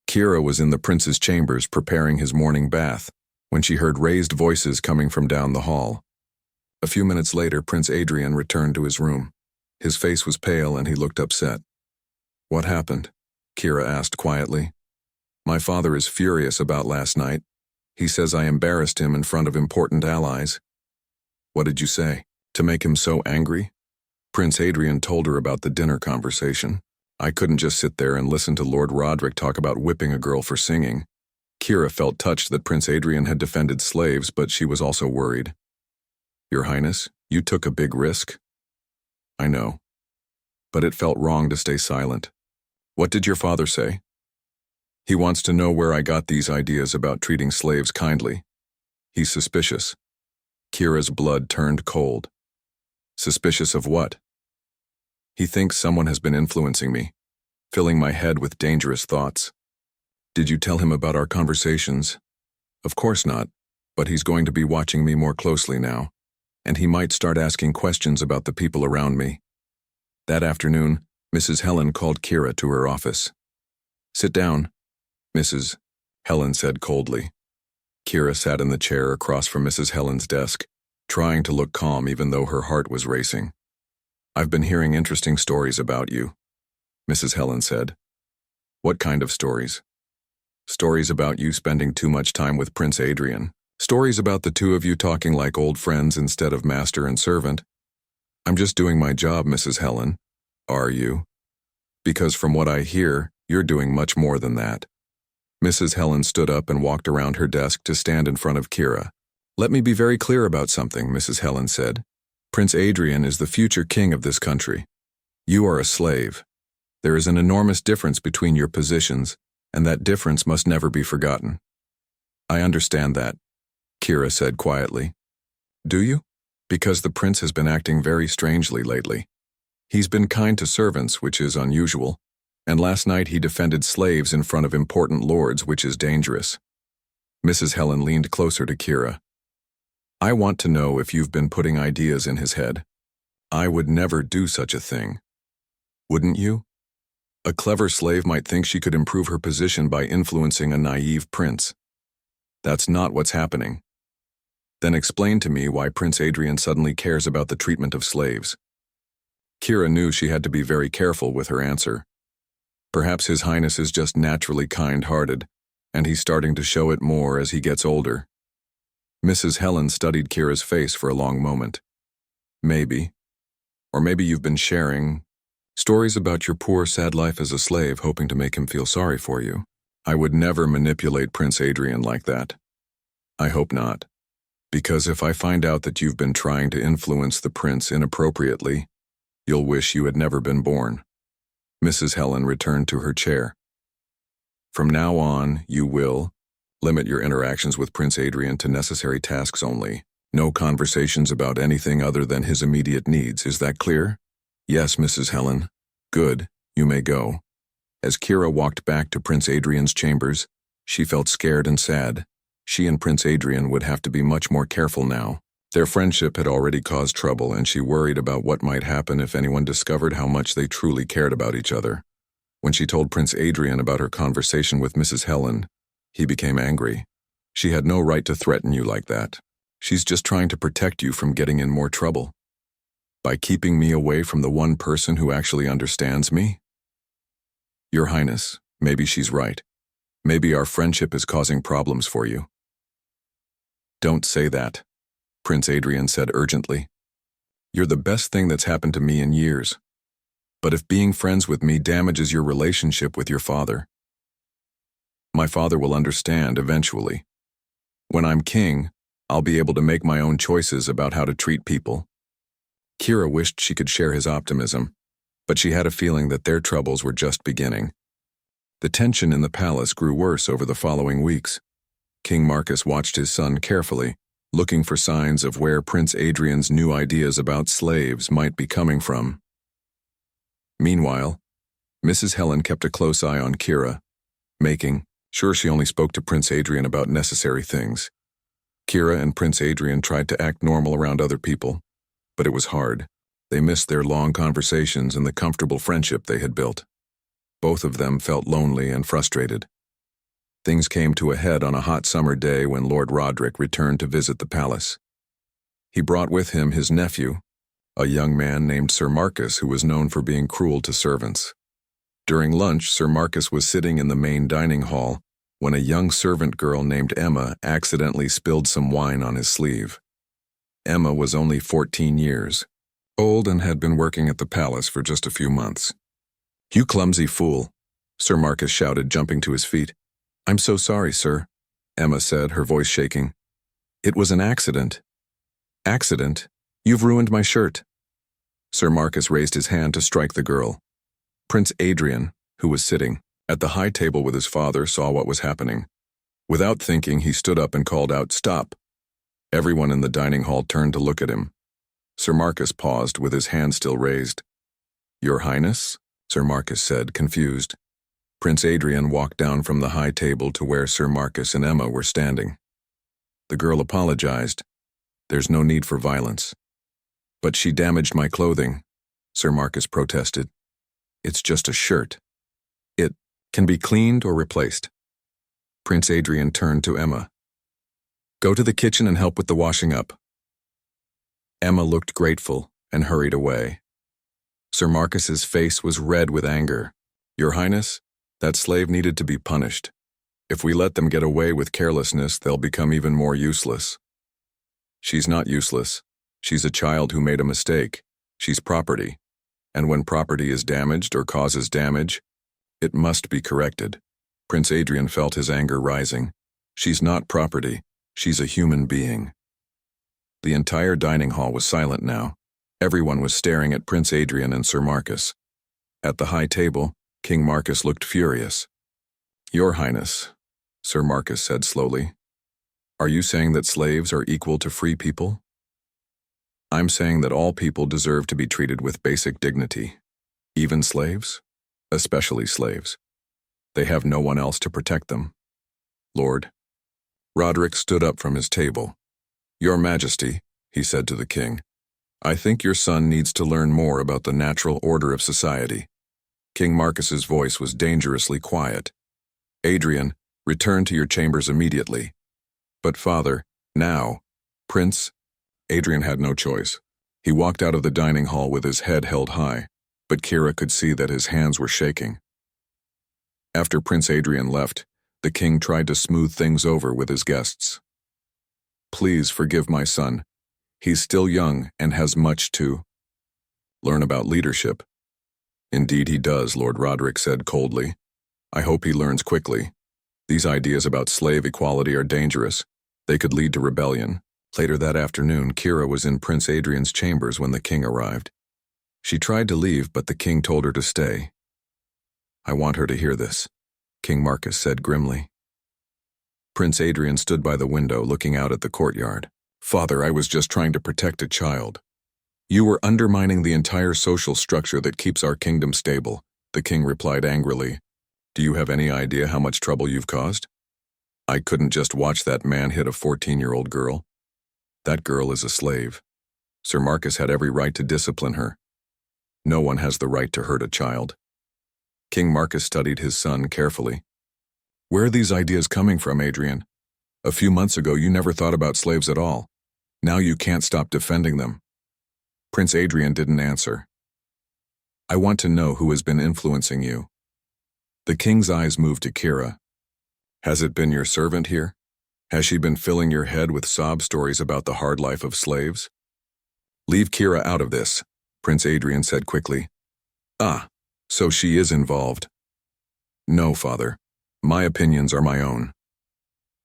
Kira was in the prince's chambers preparing his morning bath when she heard raised voices coming from down the hall. A few minutes later, Prince Adrian returned to his room. His face was pale and he looked upset. "What happened?" Kira asked quietly. "My father is furious about last night. He says I embarrassed him in front of important allies." "What did you say? To make him so angry?" Prince Adrian told her about the dinner conversation. "I couldn't just sit there and listen to Lord Roderick talk about whipping a girl for singing." Kira felt touched that Prince Adrian had defended slaves, but she was also worried. "Your Highness, you took a big risk." "I know. But it felt wrong to stay silent." "What did your father say?" "He wants to know where I got these ideas about treating slaves kindly. He's suspicious." Kira's blood turned cold. "Suspicious of what?" "He thinks someone has been influencing me, filling my head with dangerous thoughts." "Did you tell him about our conversations?" "Of course not, but he's going to be watching me more closely now, and he might start asking questions about the people around me." That afternoon, Mrs. Helen called Kira to her office. "Sit down," Mrs. Helen said coldly. Kira sat in the chair across from Mrs. Helen's desk, trying to look calm even though her heart was racing. "I've been hearing interesting stories about you," Mrs. Helen said. "What kind of stories?" "Stories about you spending too much time with Prince Adrian. Stories about the two of you talking like old friends instead of master and servant." "I'm just doing my job, Mrs. Helen." "Are you?" "Because from what I hear, you're doing much more than that." Mrs. Helen stood up and walked around her desk to stand in front of Kira. "Let me be very clear about something," Mrs. Helen said. "Prince Adrian is the future king of this country. You are a slave. There is an enormous difference between your positions, and that difference must never be forgotten." "I understand that," Kira said quietly. "Do you?" "Because the prince has been acting very strangely lately. He's been kind to servants, which is unusual, and last night he defended slaves in front of important lords, which is dangerous." Mrs. Helen leaned closer to Kira. "I want to know if you've been putting ideas in his head. I would never do such a thing. Wouldn't you?" A clever slave might think she could improve her position by influencing a naive prince. That's not what's happening. Then explain to me why Prince Adrian suddenly cares about the treatment of slaves. Kira knew she had to be very careful with her answer. Perhaps His Highness is just naturally kind-hearted, and he's starting to show it more as he gets older. Mrs. Helen studied Kira's face for a long moment. Maybe. Or maybe you've been sharing stories about your poor, sad life as a slave, hoping to make him feel sorry for you. I would never manipulate Prince Adrian like that. I hope not. Because if I find out that you've been trying to influence the prince inappropriately, you'll wish you had never been born. Mrs. Helen returned to her chair. From now on, you will limit your interactions with Prince Adrian to necessary tasks only. No conversations about anything other than his immediate needs. Is that clear? Yes, Mrs. Helen. Good, you may go. As Kira walked back to Prince Adrian's chambers, she felt scared and sad. She and Prince Adrian would have to be much more careful now. Their friendship had already caused trouble, and she worried about what might happen if anyone discovered how much they truly cared about each other. When she told Prince Adrian about her conversation with Mrs. Helen, he became angry. She had no right to threaten you like that. She's just trying to protect you from getting in more trouble. By keeping me away from the one person who actually understands me? Your Highness, maybe she's right. Maybe our friendship is causing problems for you. Don't say that, Prince Adrian said urgently. You're the best thing that's happened to me in years. But if being friends with me damages your relationship with your father, my father will understand eventually. When I'm king, I'll be able to make my own choices about how to treat people. Kira wished she could share his optimism, but she had a feeling that their troubles were just beginning. The tension in the palace grew worse over the following weeks. King Marcus watched his son carefully, looking for signs of where Prince Adrian's new ideas about slaves might be coming from. Meanwhile, Mrs. Helen kept a close eye on Kira, making sure she only spoke to Prince Adrian about necessary things. Kira and Prince Adrian tried to act normal around other people, but it was hard. They missed their long conversations and the comfortable friendship they had built. Both of them felt lonely and frustrated. Things came to a head on a hot summer day when Lord Roderick returned to visit the palace. He brought with him his nephew, a young man named Sir Marcus who was known for being cruel to servants. During lunch, Sir Marcus was sitting in the main dining hall when a young servant girl named Emma accidentally spilled some wine on his sleeve. Emma was only 14 years old and had been working at the palace for just a few months. "You clumsy fool," Sir Marcus shouted, jumping to his feet. "I'm so sorry, sir," Emma said, her voice shaking. "It was an accident." "Accident? You've ruined my shirt." Sir Marcus raised his hand to strike the girl. Prince Adrian, who was sitting at the high table with his father, saw what was happening. Without thinking, he stood up and called out, "Stop!" Everyone in the dining hall turned to look at him. Sir Marcus paused with his hand still raised. "Your Highness?" Sir Marcus said, confused. Prince Adrian walked down from the high table to where Sir Marcus and Emma were standing. The girl apologized. "There's no need for violence." "But she damaged my clothing," Sir Marcus protested. "It's just a shirt. It can be cleaned or replaced." Prince Adrian turned to Emma. "Go to the kitchen and help with the washing up." Emma looked grateful and hurried away. Sir Marcus's face was red with anger. "Your Highness, that slave needed to be punished. If we let them get away with carelessness, they'll become even more useless." "She's not useless. She's a child who made a mistake. She's property. And when property is damaged or causes damage, it must be corrected." Prince Adrian felt his anger rising. "She's not property. She's a human being." The entire dining hall was silent now. Everyone was staring at Prince Adrian and Sir Marcus. At the high table, King Marcus looked furious. "Your Highness," Sir Marcus said slowly, "are you saying that slaves are equal to free people?" "I'm saying that all people deserve to be treated with basic dignity. Even slaves? Especially slaves. They have no one else to protect them." "Lord." Roderick stood up from his table. "Your Majesty," he said to the king, "I think your son needs to learn more about the natural order of society. King Marcus's voice was dangerously quiet. Adrian, return to your chambers immediately. But father, now, Prince? Adrian had no choice. He walked out of the dining hall with his head held high, but Kira could see that his hands were shaking. After Prince Adrian left, the king tried to smooth things over with his guests. Please forgive my son. He's still young and has much to learn about leadership. Indeed he does, Lord Roderick said coldly. I hope he learns quickly. These ideas about slave equality are dangerous. They could lead to rebellion. Later that afternoon, Kira was in Prince Adrian's chambers when the king arrived. She tried to leave, but the king told her to stay. I want her to hear this, King Marcus said grimly. Prince Adrian stood by the window looking out at the courtyard. Father, I was just trying to protect a child. You were undermining the entire social structure that keeps our kingdom stable, the king replied angrily. Do you have any idea how much trouble you've caused? I couldn't just watch that man hit a 14-year-old girl. That girl is a slave. Sir Marcus had every right to discipline her. No one has the right to hurt a child. King Marcus studied his son carefully. Where are these ideas coming from, Adrian? A few months ago you never thought about slaves at all. Now you can't stop defending them. Prince Adrian didn't answer. I want to know who has been influencing you. The king's eyes moved to Kira. Has it been your servant here? Has she been filling your head with sob stories about the hard life of slaves? Leave Kira out of this, Prince Adrian said quickly. Ah, so she is involved. No, father. My opinions are my own.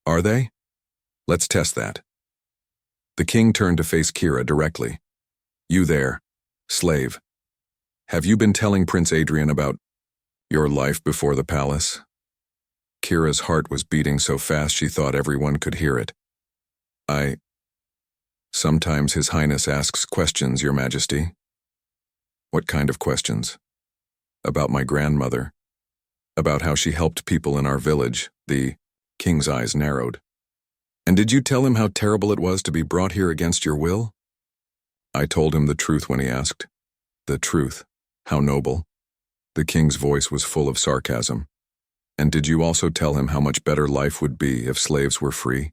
Are they? Let's test that. The king turned to face Kira directly. You there, slave. Have you been telling Prince Adrian about your life before the palace? Kira's heart was beating so fast she thought everyone could hear it. Sometimes His Highness asks questions, Your Majesty. What kind of questions? About my grandmother. About how she helped people in our village. The king's eyes narrowed. And did you tell him how terrible it was to be brought here against your will? I told him the truth when he asked. The truth. How noble. The king's voice was full of sarcasm. And did you also tell him how much better life would be if slaves were free?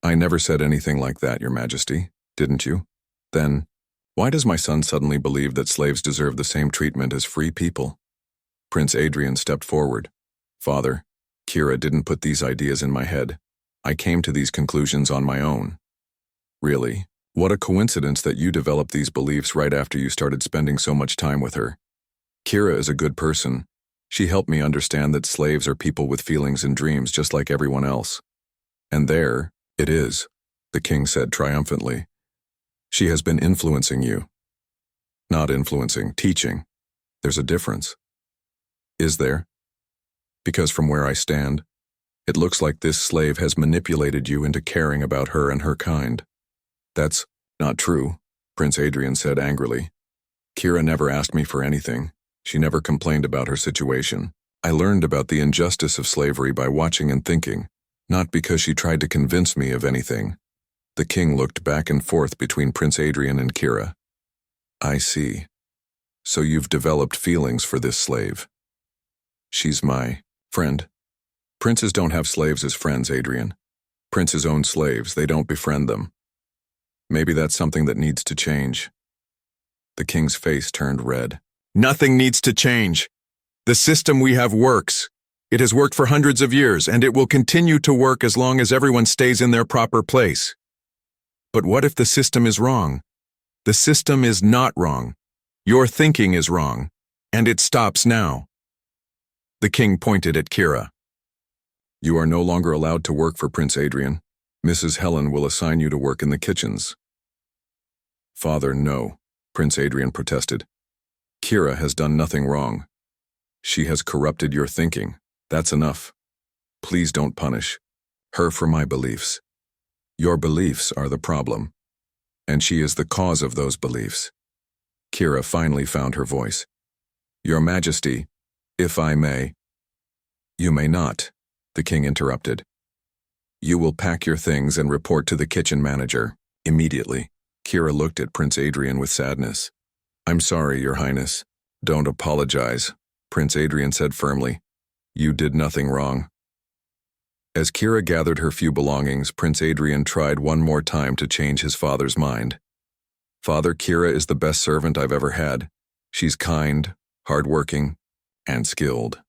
I never said anything like that, Your Majesty, didn't you? Then, why does my son suddenly believe that slaves deserve the same treatment as free people? Prince Adrian stepped forward. Father, Kira didn't put these ideas in my head. I came to these conclusions on my own. Really? What a coincidence that you developed these beliefs right after you started spending so much time with her. Kira is a good person. She helped me understand that slaves are people with feelings and dreams just like everyone else. And there it is, the king said triumphantly. She has been influencing you. Not influencing, teaching. There's a difference. Is there? Because from where I stand, it looks like this slave has manipulated you into caring about her and her kind. That's not true, Prince Adrian said angrily. Kira never asked me for anything. She never complained about her situation. I learned about the injustice of slavery by watching and thinking, not because she tried to convince me of anything. The king looked back and forth between Prince Adrian and Kira. I see. So you've developed feelings for this slave. She's my friend. Princes don't have slaves as friends, Adrian. Princes own slaves, they don't befriend them. Maybe that's something that needs to change. The king's face turned red. Nothing needs to change. The system we have works. It has worked for hundreds of years, and it will continue to work as long as everyone stays in their proper place. But what if the system is wrong? The system is not wrong. Your thinking is wrong, and it stops now. The king pointed at Kira. You are no longer allowed to work for Prince Adrian. Mrs. Helen will assign you to work in the kitchens. Father, no, Prince Adrian protested. Kira has done nothing wrong. She has corrupted your thinking. That's enough. Please don't punish her for my beliefs. Your beliefs are the problem, and she is the cause of those beliefs. Kira finally found her voice. Your Majesty, if I may. You may not, the king interrupted. You will pack your things and report to the kitchen manager, immediately. Kira looked at Prince Adrian with sadness. I'm sorry, Your Highness. Don't apologize. Prince Adrian said firmly. You did nothing wrong. As Kira gathered her few belongings, Prince Adrian tried one more time to change his father's mind. Father, Kira is the best servant I've ever had. She's kind, hardworking, and skilled.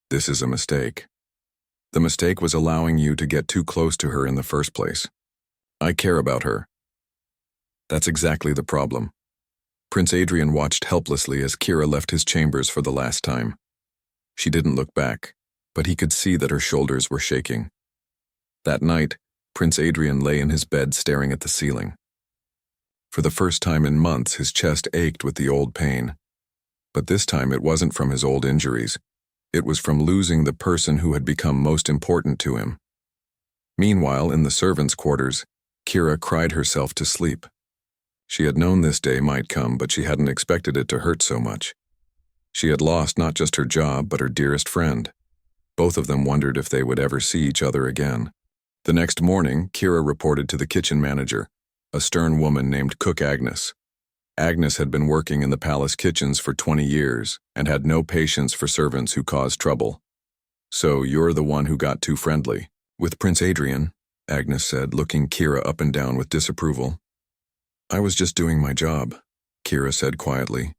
This is a mistake. The mistake was allowing you to get too close to her in the first place. I care about her. That's exactly the problem. Prince Adrian watched helplessly as Kira left his chambers for the last time. She didn't look back, but he could see that her shoulders were shaking. That night, Prince Adrian lay in his bed staring at the ceiling. For the first time in months, his chest ached with the old pain. But this time it wasn't from his old injuries. It was from losing the person who had become most important to him. Meanwhile, in the servants' quarters, Kira cried herself to sleep. She had known this day might come, but she hadn't expected it to hurt so much. She had lost not just her job, but her dearest friend. Both of them wondered if they would ever see each other again. The next morning, Kira reported to the kitchen manager, a stern woman named Cook Agnes. Agnes had been working in the palace kitchens for 20 years and had no patience for servants who caused trouble. So you're the one who got too friendly. With Prince Adrian, Agnes said, looking Kira up and down with disapproval. I was just doing my job, Kira said quietly.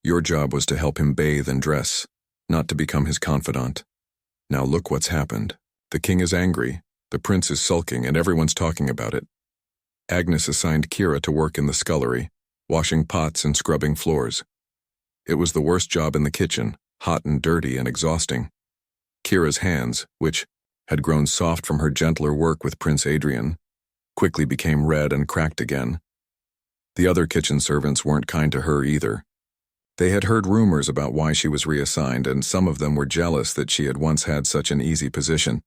Your job was to help him bathe and dress, not to become his confidant. Now look what's happened. The king is angry, the prince is sulking, and everyone's talking about it. Agnes assigned Kira to work in the scullery, washing pots and scrubbing floors. It was the worst job in the kitchen, hot and dirty and exhausting. Kira's hands, which had grown soft from her gentler work with Prince Adrian, quickly became red and cracked again. The other kitchen servants weren't kind to her either. They had heard rumors about why she was reassigned, and some of them were jealous that she had once had such an easy position.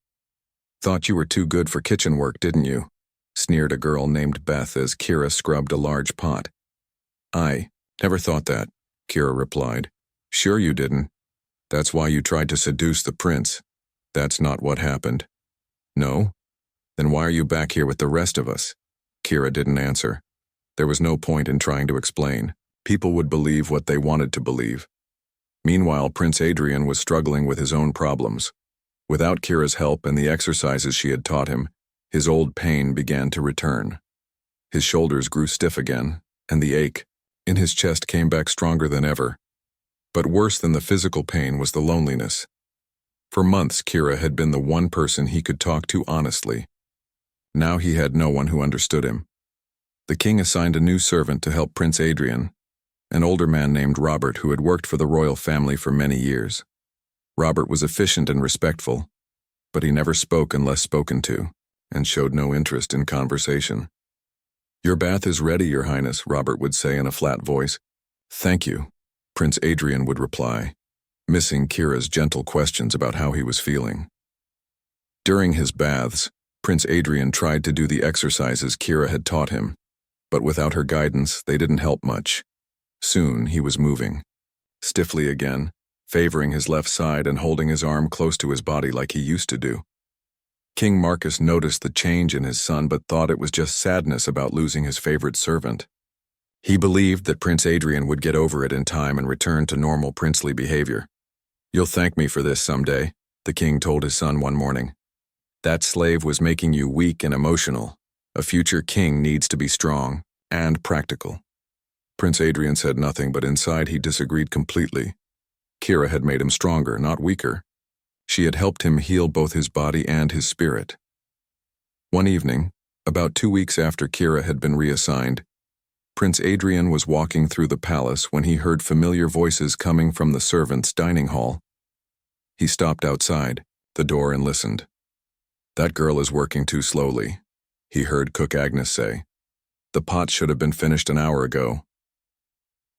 Thought you were too good for kitchen work, didn't you? Sneered a girl named Beth as Kira scrubbed a large pot. I never thought that, Kira replied. Sure you didn't. That's why you tried to seduce the prince. That's not what happened. No? Then why are you back here with the rest of us? Kira didn't answer. There was no point in trying to explain. People would believe what they wanted to believe. Meanwhile, Prince Adrian was struggling with his own problems. Without Kira's help and the exercises she had taught him, his old pain began to return. His shoulders grew stiff again, and the ache in his chest came back stronger than ever. But worse than the physical pain was the loneliness. For months, Kira had been the one person he could talk to honestly. Now he had no one who understood him. The king assigned a new servant to help Prince Adrian, an older man named Robert who had worked for the royal family for many years. Robert was efficient and respectful, but he never spoke unless spoken to, and showed no interest in conversation. Your bath is ready, Your Highness, Robert would say in a flat voice. Thank you, Prince Adrian would reply, missing Kira's gentle questions about how he was feeling. During his baths, Prince Adrian tried to do the exercises Kira had taught him, but without her guidance, they didn't help much. Soon he was moving, stiffly again, favoring his left side and holding his arm close to his body like he used to do. King Marcus noticed the change in his son but thought it was just sadness about losing his favorite servant. He believed that Prince Adrian would get over it in time and return to normal princely behavior. You'll thank me for this someday, the king told his son one morning. That slave was making you weak and emotional. A future king needs to be strong and practical. Prince Adrian said nothing, but inside he disagreed completely. Kira had made him stronger, not weaker. She had helped him heal both his body and his spirit. One evening, about 2 weeks after Kira had been reassigned, Prince Adrian was walking through the palace when he heard familiar voices coming from the servants' dining hall. He stopped outside the door and listened. That girl is working too slowly, he heard Cook Agnes say. The pot should have been finished an hour ago.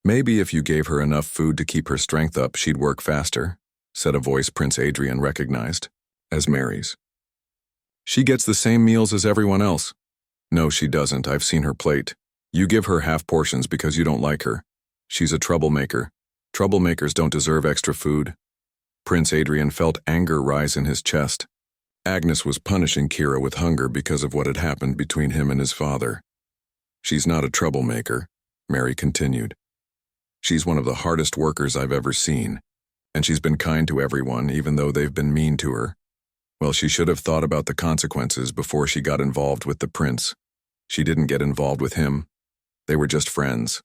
Maybe if you gave her enough food to keep her strength up, she'd work faster, said a voice Prince Adrian recognized as Mary's. She gets the same meals as everyone else. No, she doesn't. I've seen her plate. You give her half portions because you don't like her. She's a troublemaker. Troublemakers don't deserve extra food. Prince Adrian felt anger rise in his chest. Agnes was punishing Kira with hunger because of what had happened between him and his father. She's not a troublemaker, Mary continued. She's one of the hardest workers I've ever seen. And she's been kind to everyone, even though they've been mean to her. Well, she should have thought about the consequences before she got involved with the prince. She didn't get involved with him. They were just friends.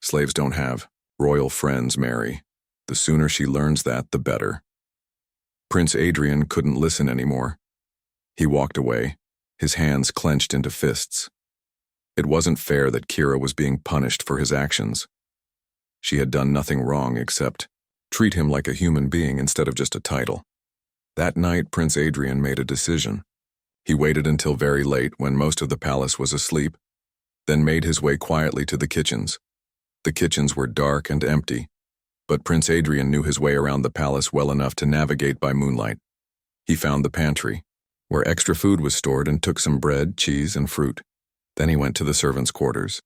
Slaves don't have royal friends, Mary. The sooner she learns that, the better. Prince Adrian couldn't listen anymore. He walked away, his hands clenched into fists. It wasn't fair that Kira was being punished for his actions. She had done nothing wrong except treat him like a human being instead of just a title. That night, Prince Adrian made a decision. He waited until very late when most of the palace was asleep, then made his way quietly to the kitchens. The kitchens were dark and empty, but Prince Adrian knew his way around the palace well enough to navigate by moonlight. He found the pantry, where extra food was stored, and took some bread, cheese, and fruit. Then he went to the servants' quarters.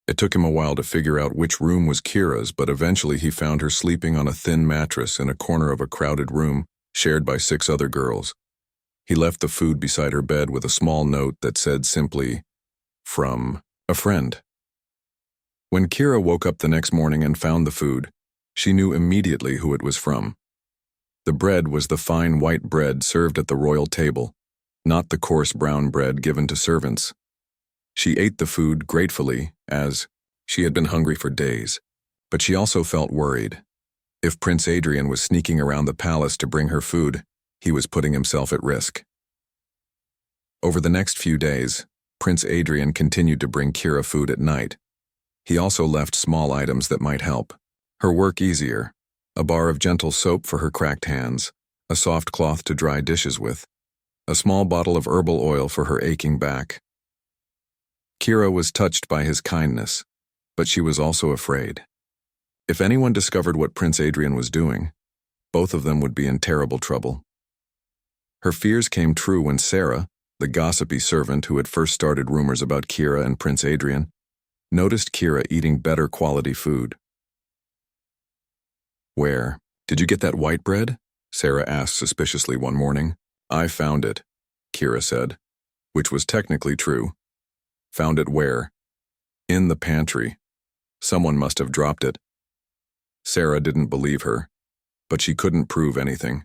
It took him a while to figure out which room was Kira's, but eventually he found her sleeping on a thin mattress in a corner of a crowded room shared by 6 other girls. He left the food beside her bed with a small note that said simply, "From a friend." When Kira woke up the next morning and found the food, she knew immediately who it was from. The bread was the fine white bread served at the royal table, not the coarse brown bread given to servants. She ate the food gratefully, as she had been hungry for days, but she also felt worried. If Prince Adrian was sneaking around the palace to bring her food, he was putting himself at risk. Over the next few days, Prince Adrian continued to bring Kira food at night. He also left small items that might help her work easier: a bar of gentle soap for her cracked hands, a soft cloth to dry dishes with, a small bottle of herbal oil for her aching back. Kira was touched by his kindness, but she was also afraid. If anyone discovered what Prince Adrian was doing, both of them would be in terrible trouble. Her fears came true when Sarah, the gossipy servant who had first started rumors about Kira and Prince Adrian, noticed Kira eating better quality food. "Where did you get that white bread?" Sarah asked suspiciously one morning. "I found it," Kira said, which was technically true. "Found it where?" "In the pantry. Someone must have dropped it." Sarah didn't believe her, but she couldn't prove anything,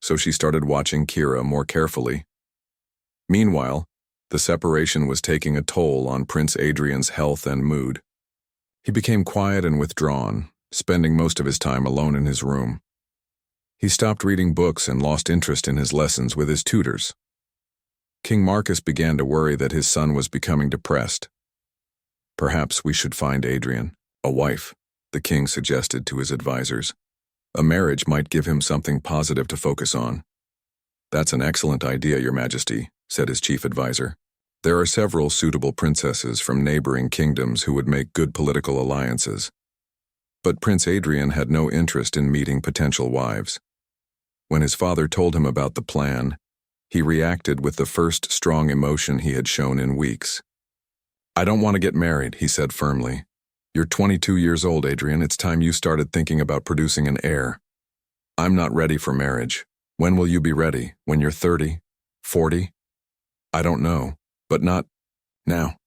so she started watching Kira more carefully. Meanwhile, the separation was taking a toll on Prince Adrian's health and mood. He became quiet and withdrawn, spending most of his time alone in his room. He stopped reading books and lost interest in his lessons with his tutors. King Marcus began to worry that his son was becoming depressed. "Perhaps we should find Adrian a wife," the king suggested to his advisors. "A marriage might give him something positive to focus on." "That's an excellent idea, Your Majesty," said his chief advisor. "There are several suitable princesses from neighboring kingdoms who would make good political alliances." But Prince Adrian had no interest in meeting potential wives. When his father told him about the plan, he reacted with the first strong emotion he had shown in weeks. "I don't want to get married," he said firmly. "You're 22 years old, Adrian. It's time you started thinking about producing an heir. I'm not ready for marriage. When will you be ready? When you're 30? 40? I don't know, but not now."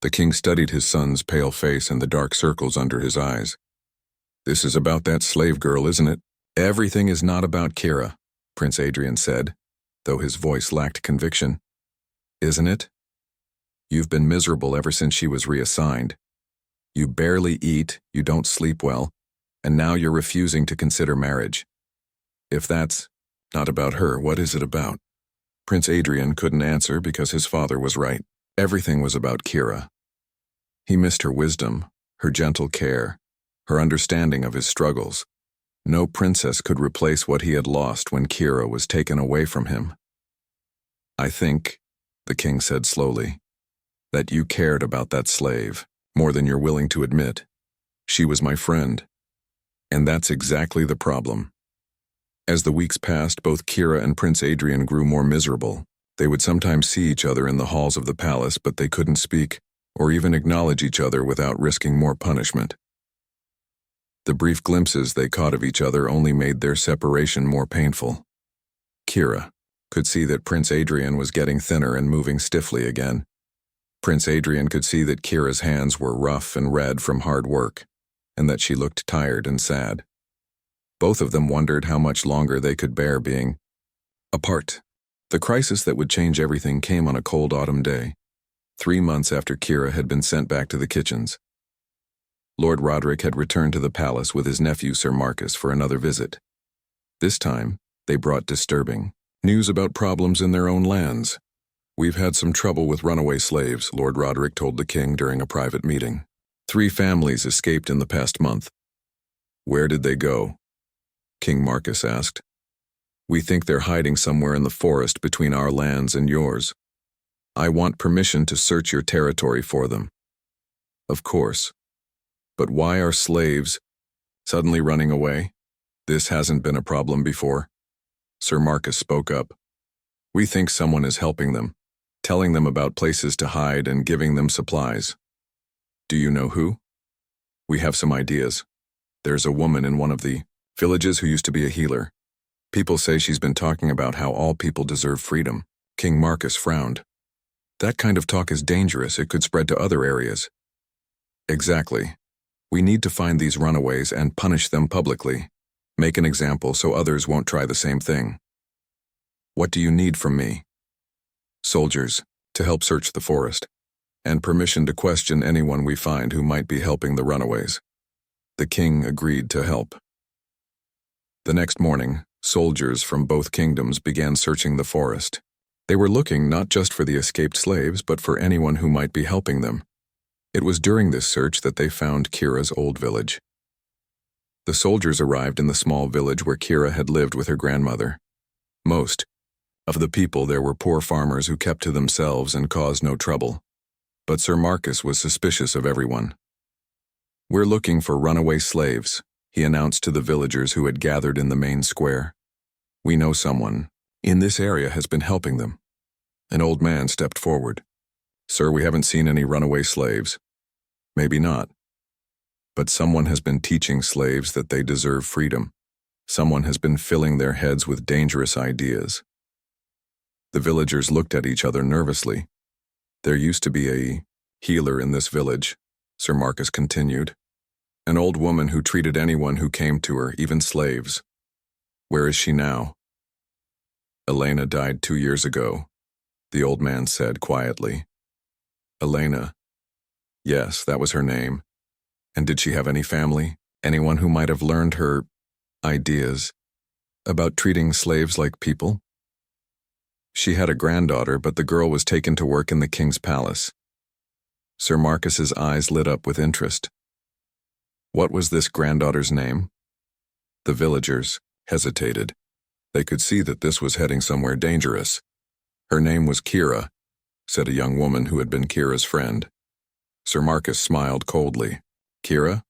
The king studied his son's pale face and the dark circles under his eyes. "This is about that slave girl, isn't it?" "Everything is not about Kira," Prince Adrian said, though his voice lacked conviction. "Isn't it? You've been miserable ever since she was reassigned. You barely eat, you don't sleep well, and now you're refusing to consider marriage. If that's not about her, what is it about?" Prince Adrian couldn't answer because his father was right. Everything was about Kira. He missed her wisdom, her gentle care, her understanding of his struggles. No princess could replace what he had lost when Kira was taken away from him. "I think," the king said slowly, "that you cared about that slave more than you're willing to admit. She was my friend. And that's exactly the problem." As the weeks passed, both Kira and Prince Adrian grew more miserable. They would sometimes see each other in the halls of the palace, but they couldn't speak or even acknowledge each other without risking more punishment. The brief glimpses they caught of each other only made their separation more painful. Kira could see that Prince Adrian was getting thinner and moving stiffly again. Prince Adrian could see that Kira's hands were rough and red from hard work, and that she looked tired and sad. Both of them wondered how much longer they could bear being apart. The crisis that would change everything came on a cold autumn day, 3 months after Kira had been sent back to the kitchens. Lord Roderick had returned to the palace with his nephew Sir Marcus for another visit. This time, they brought disturbing news about problems in their own lands. "We've had some trouble with runaway slaves," Lord Roderick told the king during a private meeting. 3 families escaped in the past month. "Where did they go?" King Marcus asked. "We think they're hiding somewhere in the forest between our lands and yours. I want permission to search your territory for them." "Of course. But why are slaves suddenly running away? This hasn't been a problem before." Sir Marcus spoke up. "We think someone is helping them, telling them about places to hide and giving them supplies." "Do you know who?" "We have some ideas. There's a woman in one of the villages who used to be a healer. People say she's been talking about how all people deserve freedom." King Marcus frowned. "That kind of talk is dangerous. It could spread to other areas." "Exactly. We need to find these runaways and punish them publicly. Make an example so others won't try the same thing." "What do you need from me?" "Soldiers, to help search the forest, and permission to question anyone we find who might be helping the runaways." The king agreed to help. The next morning, soldiers from both kingdoms began searching the forest. They were looking not just for the escaped slaves, but for anyone who might be helping them. It was during this search that they found Kira's old village. The soldiers arrived in the small village where Kira had lived with her grandmother. Most of the people there were poor farmers who kept to themselves and caused no trouble. But Sir Marcus was suspicious of everyone. "We're looking for runaway slaves," he announced to the villagers who had gathered in the main square. "We know someone in this area has been helping them." An old man stepped forward. "Sir, we haven't seen any runaway slaves." "Maybe not. But someone has been teaching slaves that they deserve freedom. Someone has been filling their heads with dangerous ideas." The villagers looked at each other nervously. "There used to be a healer in this village," Sir Marcus continued. "An old woman who treated anyone who came to her, even slaves. Where is she now?" "Elena died 2 years ago," the old man said quietly. "Elena? Yes, that was her name. And did she have any family? Anyone who might have learned her ideas about treating slaves like people?" "She had a granddaughter, but the girl was taken to work in the king's palace." Sir Marcus's eyes lit up with interest. "What was this granddaughter's name?" The villagers hesitated. They could see that this was heading somewhere dangerous. "Her name was Kira," said a young woman who had been Kira's friend. Sir Marcus smiled coldly. "Kira?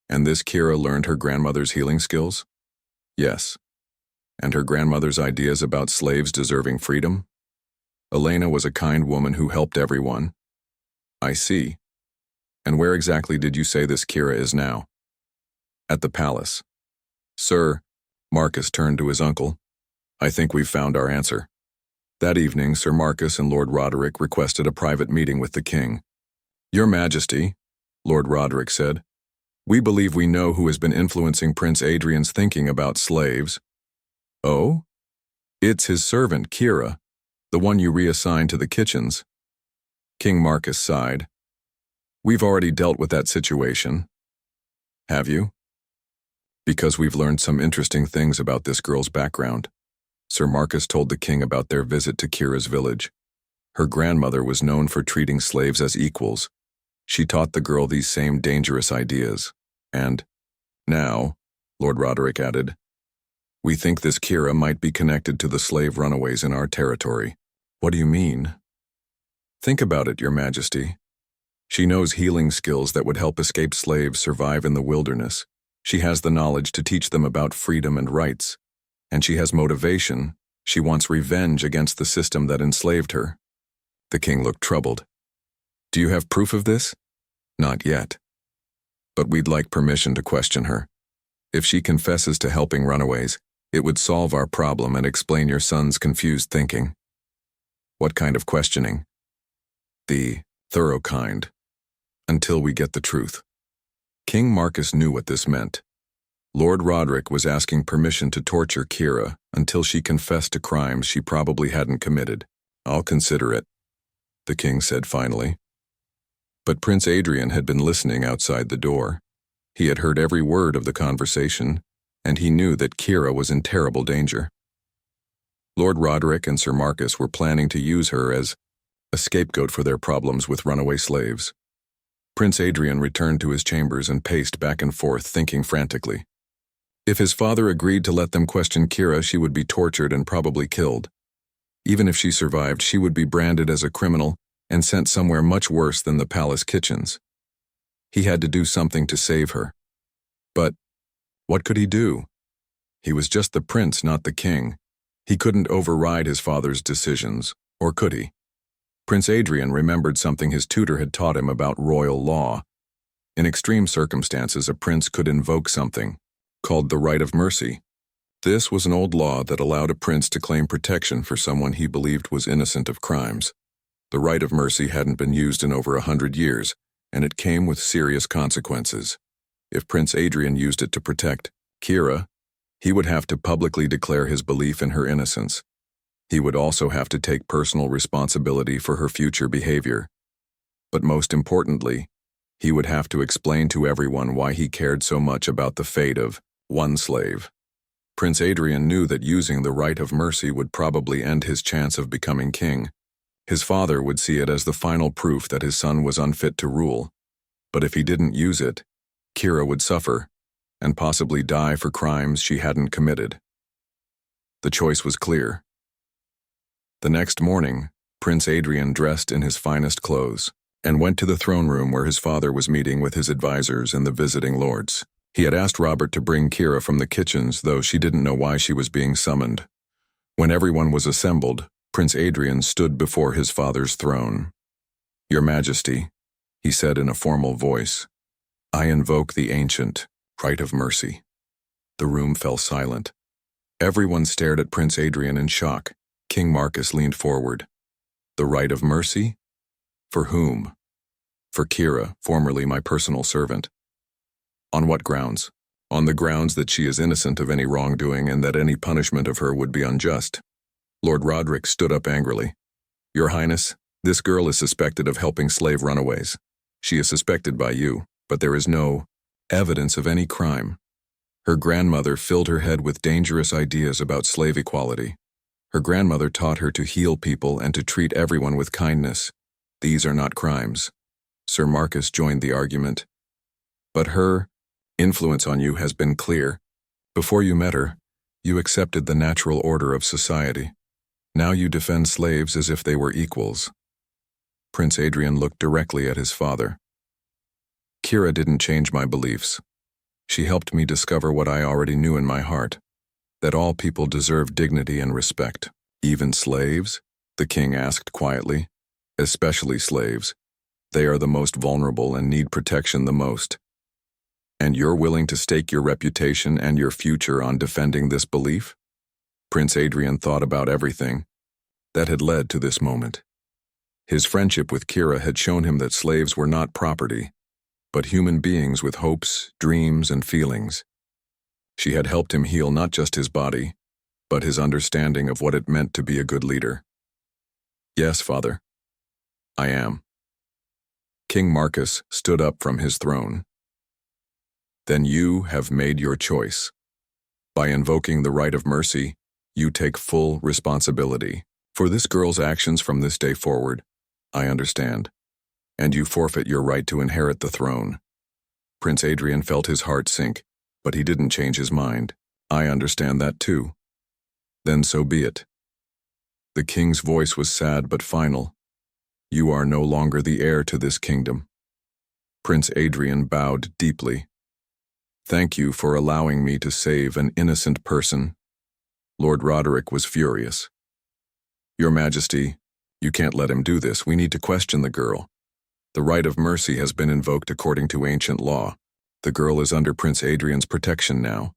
And this Kira learned her grandmother's healing skills?" "Yes. And her grandmother's ideas about slaves deserving freedom?" "Elena was a kind woman who helped everyone." "I see. And where exactly did you say this Kira is now?" "At the palace." "Sir," Marcus turned to his uncle, "I think we've found our answer." That evening, Sir Marcus and Lord Roderick requested a private meeting with the king. "Your Majesty," Lord Roderick said, "we believe we know who has been influencing Prince Adrian's thinking about slaves." "Oh? It's his servant, Kira, the one you reassigned to the kitchens." King Marcus sighed. "We've already dealt with that situation." "Have you?" "Because we've learned some interesting things about this girl's background." Sir Marcus told the king about their visit to Kira's village. Her grandmother was known for treating slaves as equals. She taught the girl these same dangerous ideas. "And now," Lord Roderick added, "we think this Kira might be connected to the slave runaways in our territory." "What do you mean?" "Think about it, Your Majesty. She knows healing skills that would help escaped slaves survive in the wilderness. She has the knowledge to teach them about freedom and rights. And she has motivation. She wants revenge against the system that enslaved her." The king looked troubled. "Do you have proof of this?" "Not yet. But we'd like permission to question her. If she confesses to helping runaways, it would solve our problem and explain your son's confused thinking." "What kind of questioning?" "The thorough kind. Until we get the truth." King Marcus knew what this meant. Lord Roderick was asking permission to torture Kira until she confessed to crimes she probably hadn't committed. "I'll consider it," the king said finally. But Prince Adrian had been listening outside the door. He had heard every word of the conversation, and he knew that Kira was in terrible danger. Lord Roderick and Sir Marcus were planning to use her as a scapegoat for their problems with runaway slaves. Prince Adrian returned to his chambers and paced back and forth, thinking frantically. If his father agreed to let them question Kira, she would be tortured and probably killed. Even if she survived, she would be branded as a criminal and sent somewhere much worse than the palace kitchens. He had to do something to save her. But what could he do? He was just the prince, not the king. He couldn't override his father's decisions, or could he? Prince Adrian remembered something his tutor had taught him about royal law. In extreme circumstances, a prince could invoke something called the right of mercy. This was an old law that allowed a prince to claim protection for someone he believed was innocent of crimes. The right of mercy hadn't been used in over 100 years, and it came with serious consequences. If Prince Adrian used it to protect Kira, he would have to publicly declare his belief in her innocence. He would also have to take personal responsibility for her future behavior. But most importantly, he would have to explain to everyone why he cared so much about the fate of one slave. Prince Adrian knew that using the right of mercy would probably end his chance of becoming king. His father would see it as the final proof that his son was unfit to rule. But if he didn't use it, Kira would suffer, and possibly die for crimes she hadn't committed. The choice was clear. The next morning, Prince Adrian dressed in his finest clothes and went to the throne room where his father was meeting with his advisors and the visiting lords. He had asked Robert to bring Kira from the kitchens, though she didn't know why she was being summoned. When everyone was assembled, Prince Adrian stood before his father's throne. "Your Majesty," he said in a formal voice, "I invoke the ancient right of mercy." The room fell silent. Everyone stared at Prince Adrian in shock. King Marcus leaned forward. "The right of mercy? For whom?" "For Kira, formerly my personal servant." "On what grounds?" "On the grounds that she is innocent of any wrongdoing and that any punishment of her would be unjust." Lord Roderick stood up angrily. "Your Highness, this girl is suspected of helping slave runaways. She is suspected by you, but there is no evidence of any crime. Her grandmother filled her head with dangerous ideas about slave equality. Her grandmother taught her to heal people and to treat everyone with kindness. These are not crimes." Sir Marcus joined the argument. "But her influence on you has been clear. Before you met her, you accepted the natural order of society. Now you defend slaves as if they were equals." Prince Adrian looked directly at his father. "Kira didn't change my beliefs. She helped me discover what I already knew in my heart, that all people deserve dignity and respect." "Even slaves?" the king asked quietly. "Especially slaves. They are the most vulnerable and need protection the most. And you're willing to stake your reputation and your future on defending this belief?" Prince Adrian thought about everything that had led to this moment. His friendship with Kira had shown him that slaves were not property, but human beings with hopes, dreams, and feelings. She had helped him heal not just his body, but his understanding of what it meant to be a good leader. "Yes, father, I am." King Marcus stood up from his throne. "Then you have made your choice. By invoking the right of mercy, you take full responsibility for this girl's actions from this day forward. I understand. And you forfeit your right to inherit the throne." Prince Adrian felt his heart sink, but he didn't change his mind. "I understand that too." "Then so be it." The king's voice was sad but final. "You are no longer the heir to this kingdom." Prince Adrian bowed deeply. "Thank you for allowing me to save an innocent person." Lord Roderick was furious. "Your Majesty, you can't let him do this. We need to question the girl. The right of mercy has been invoked according to ancient law. The girl is under Prince Adrian's protection now.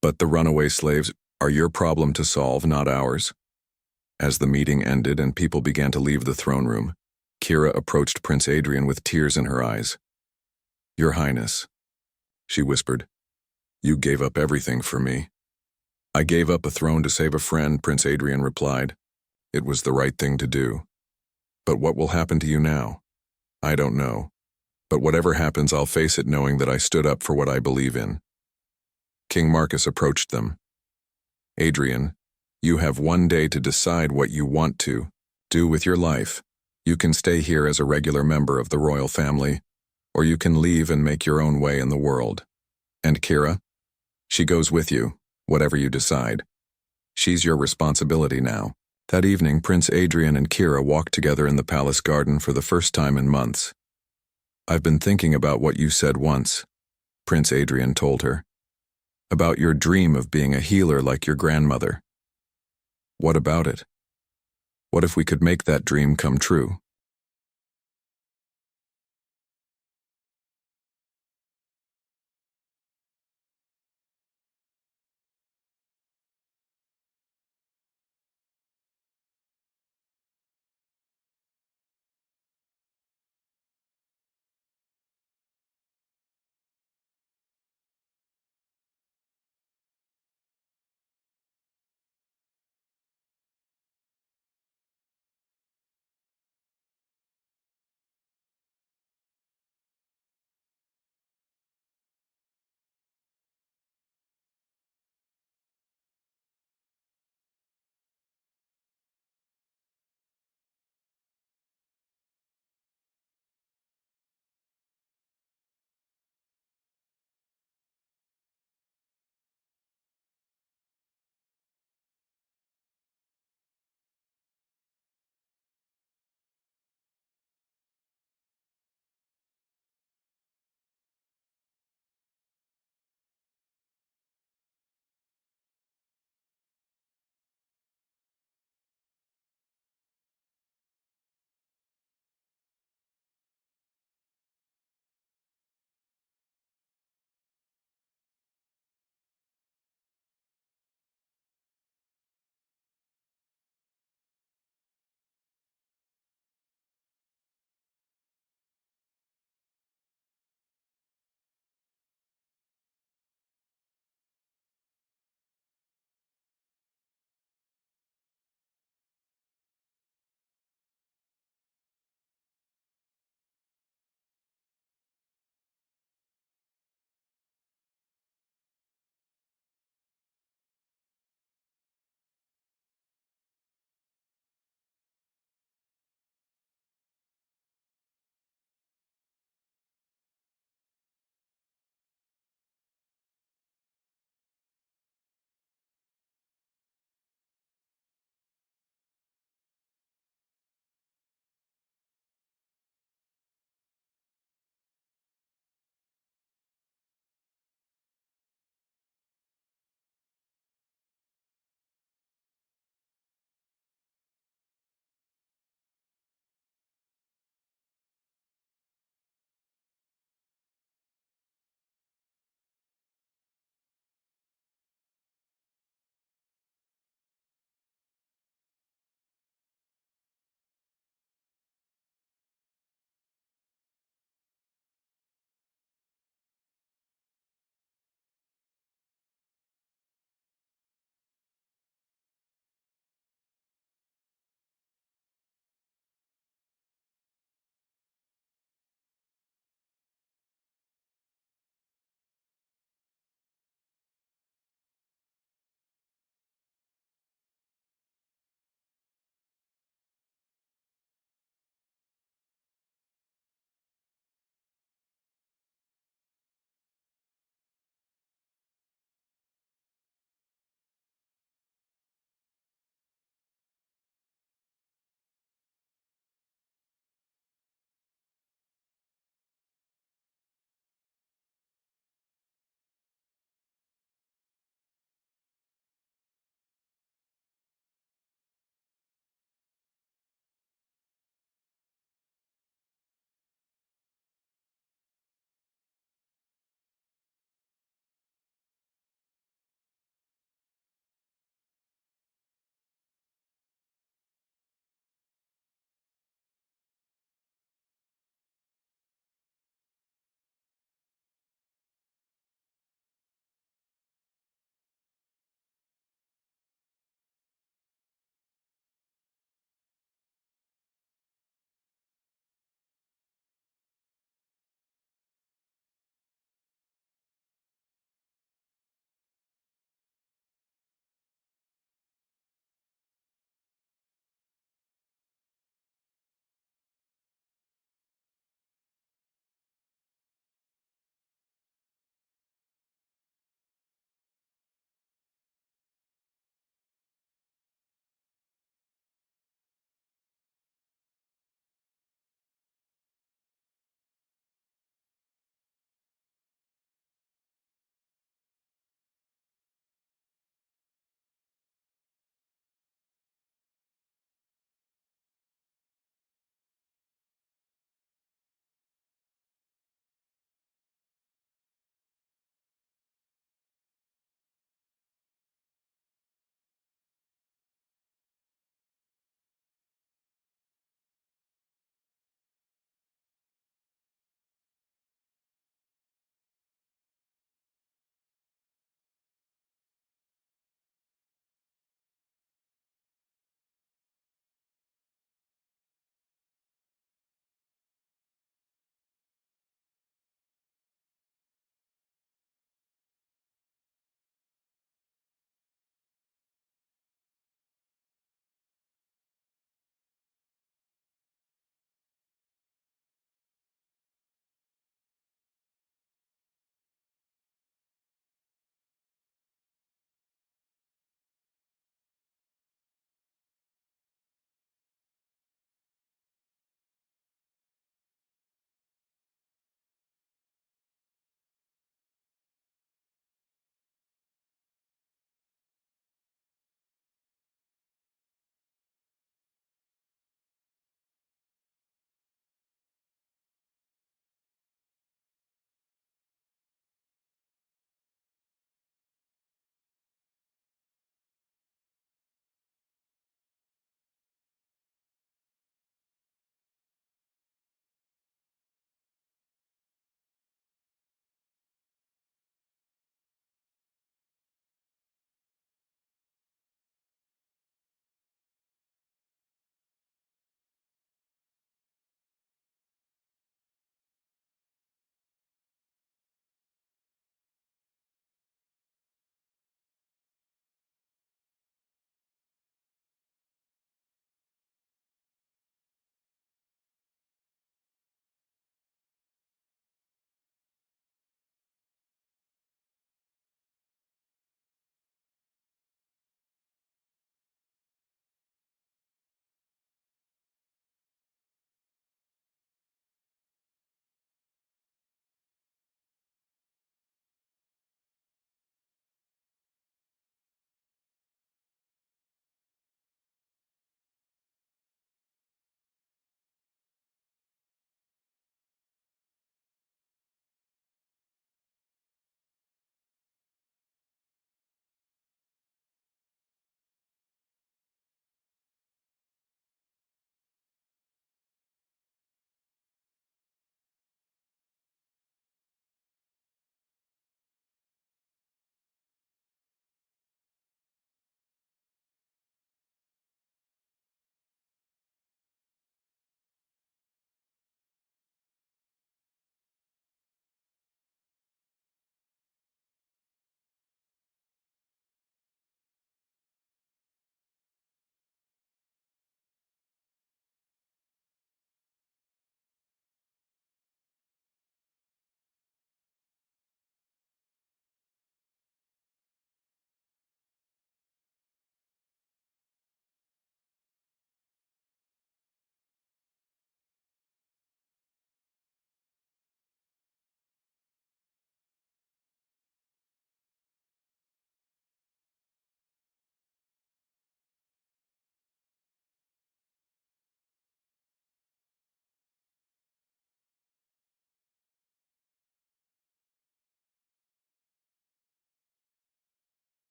But the runaway slaves are your problem to solve, not ours." As the meeting ended and people began to leave the throne room, Kira approached Prince Adrian with tears in her eyes. "Your Highness," she whispered, You gave up everything for me. I gave up a throne to save a friend, Prince Adrian replied. It was the right thing to do. But what will happen to you now? I don't know. But whatever happens, I'll face it knowing that I stood up for what I believe in. King Marcus approached them. Adrian, you have one day to decide what you want to do with your life. You can stay here as a regular member of the royal family, or you can leave and make your own way in the world. And Kira? She goes with you, whatever you decide. She's your responsibility now. That evening, Prince Adrian and Kira walked together in the palace garden for the first time in months. I've been thinking about what you said once, Prince Adrian told her. About your dream of being a healer like your grandmother. What about it? What if we could make that dream come true?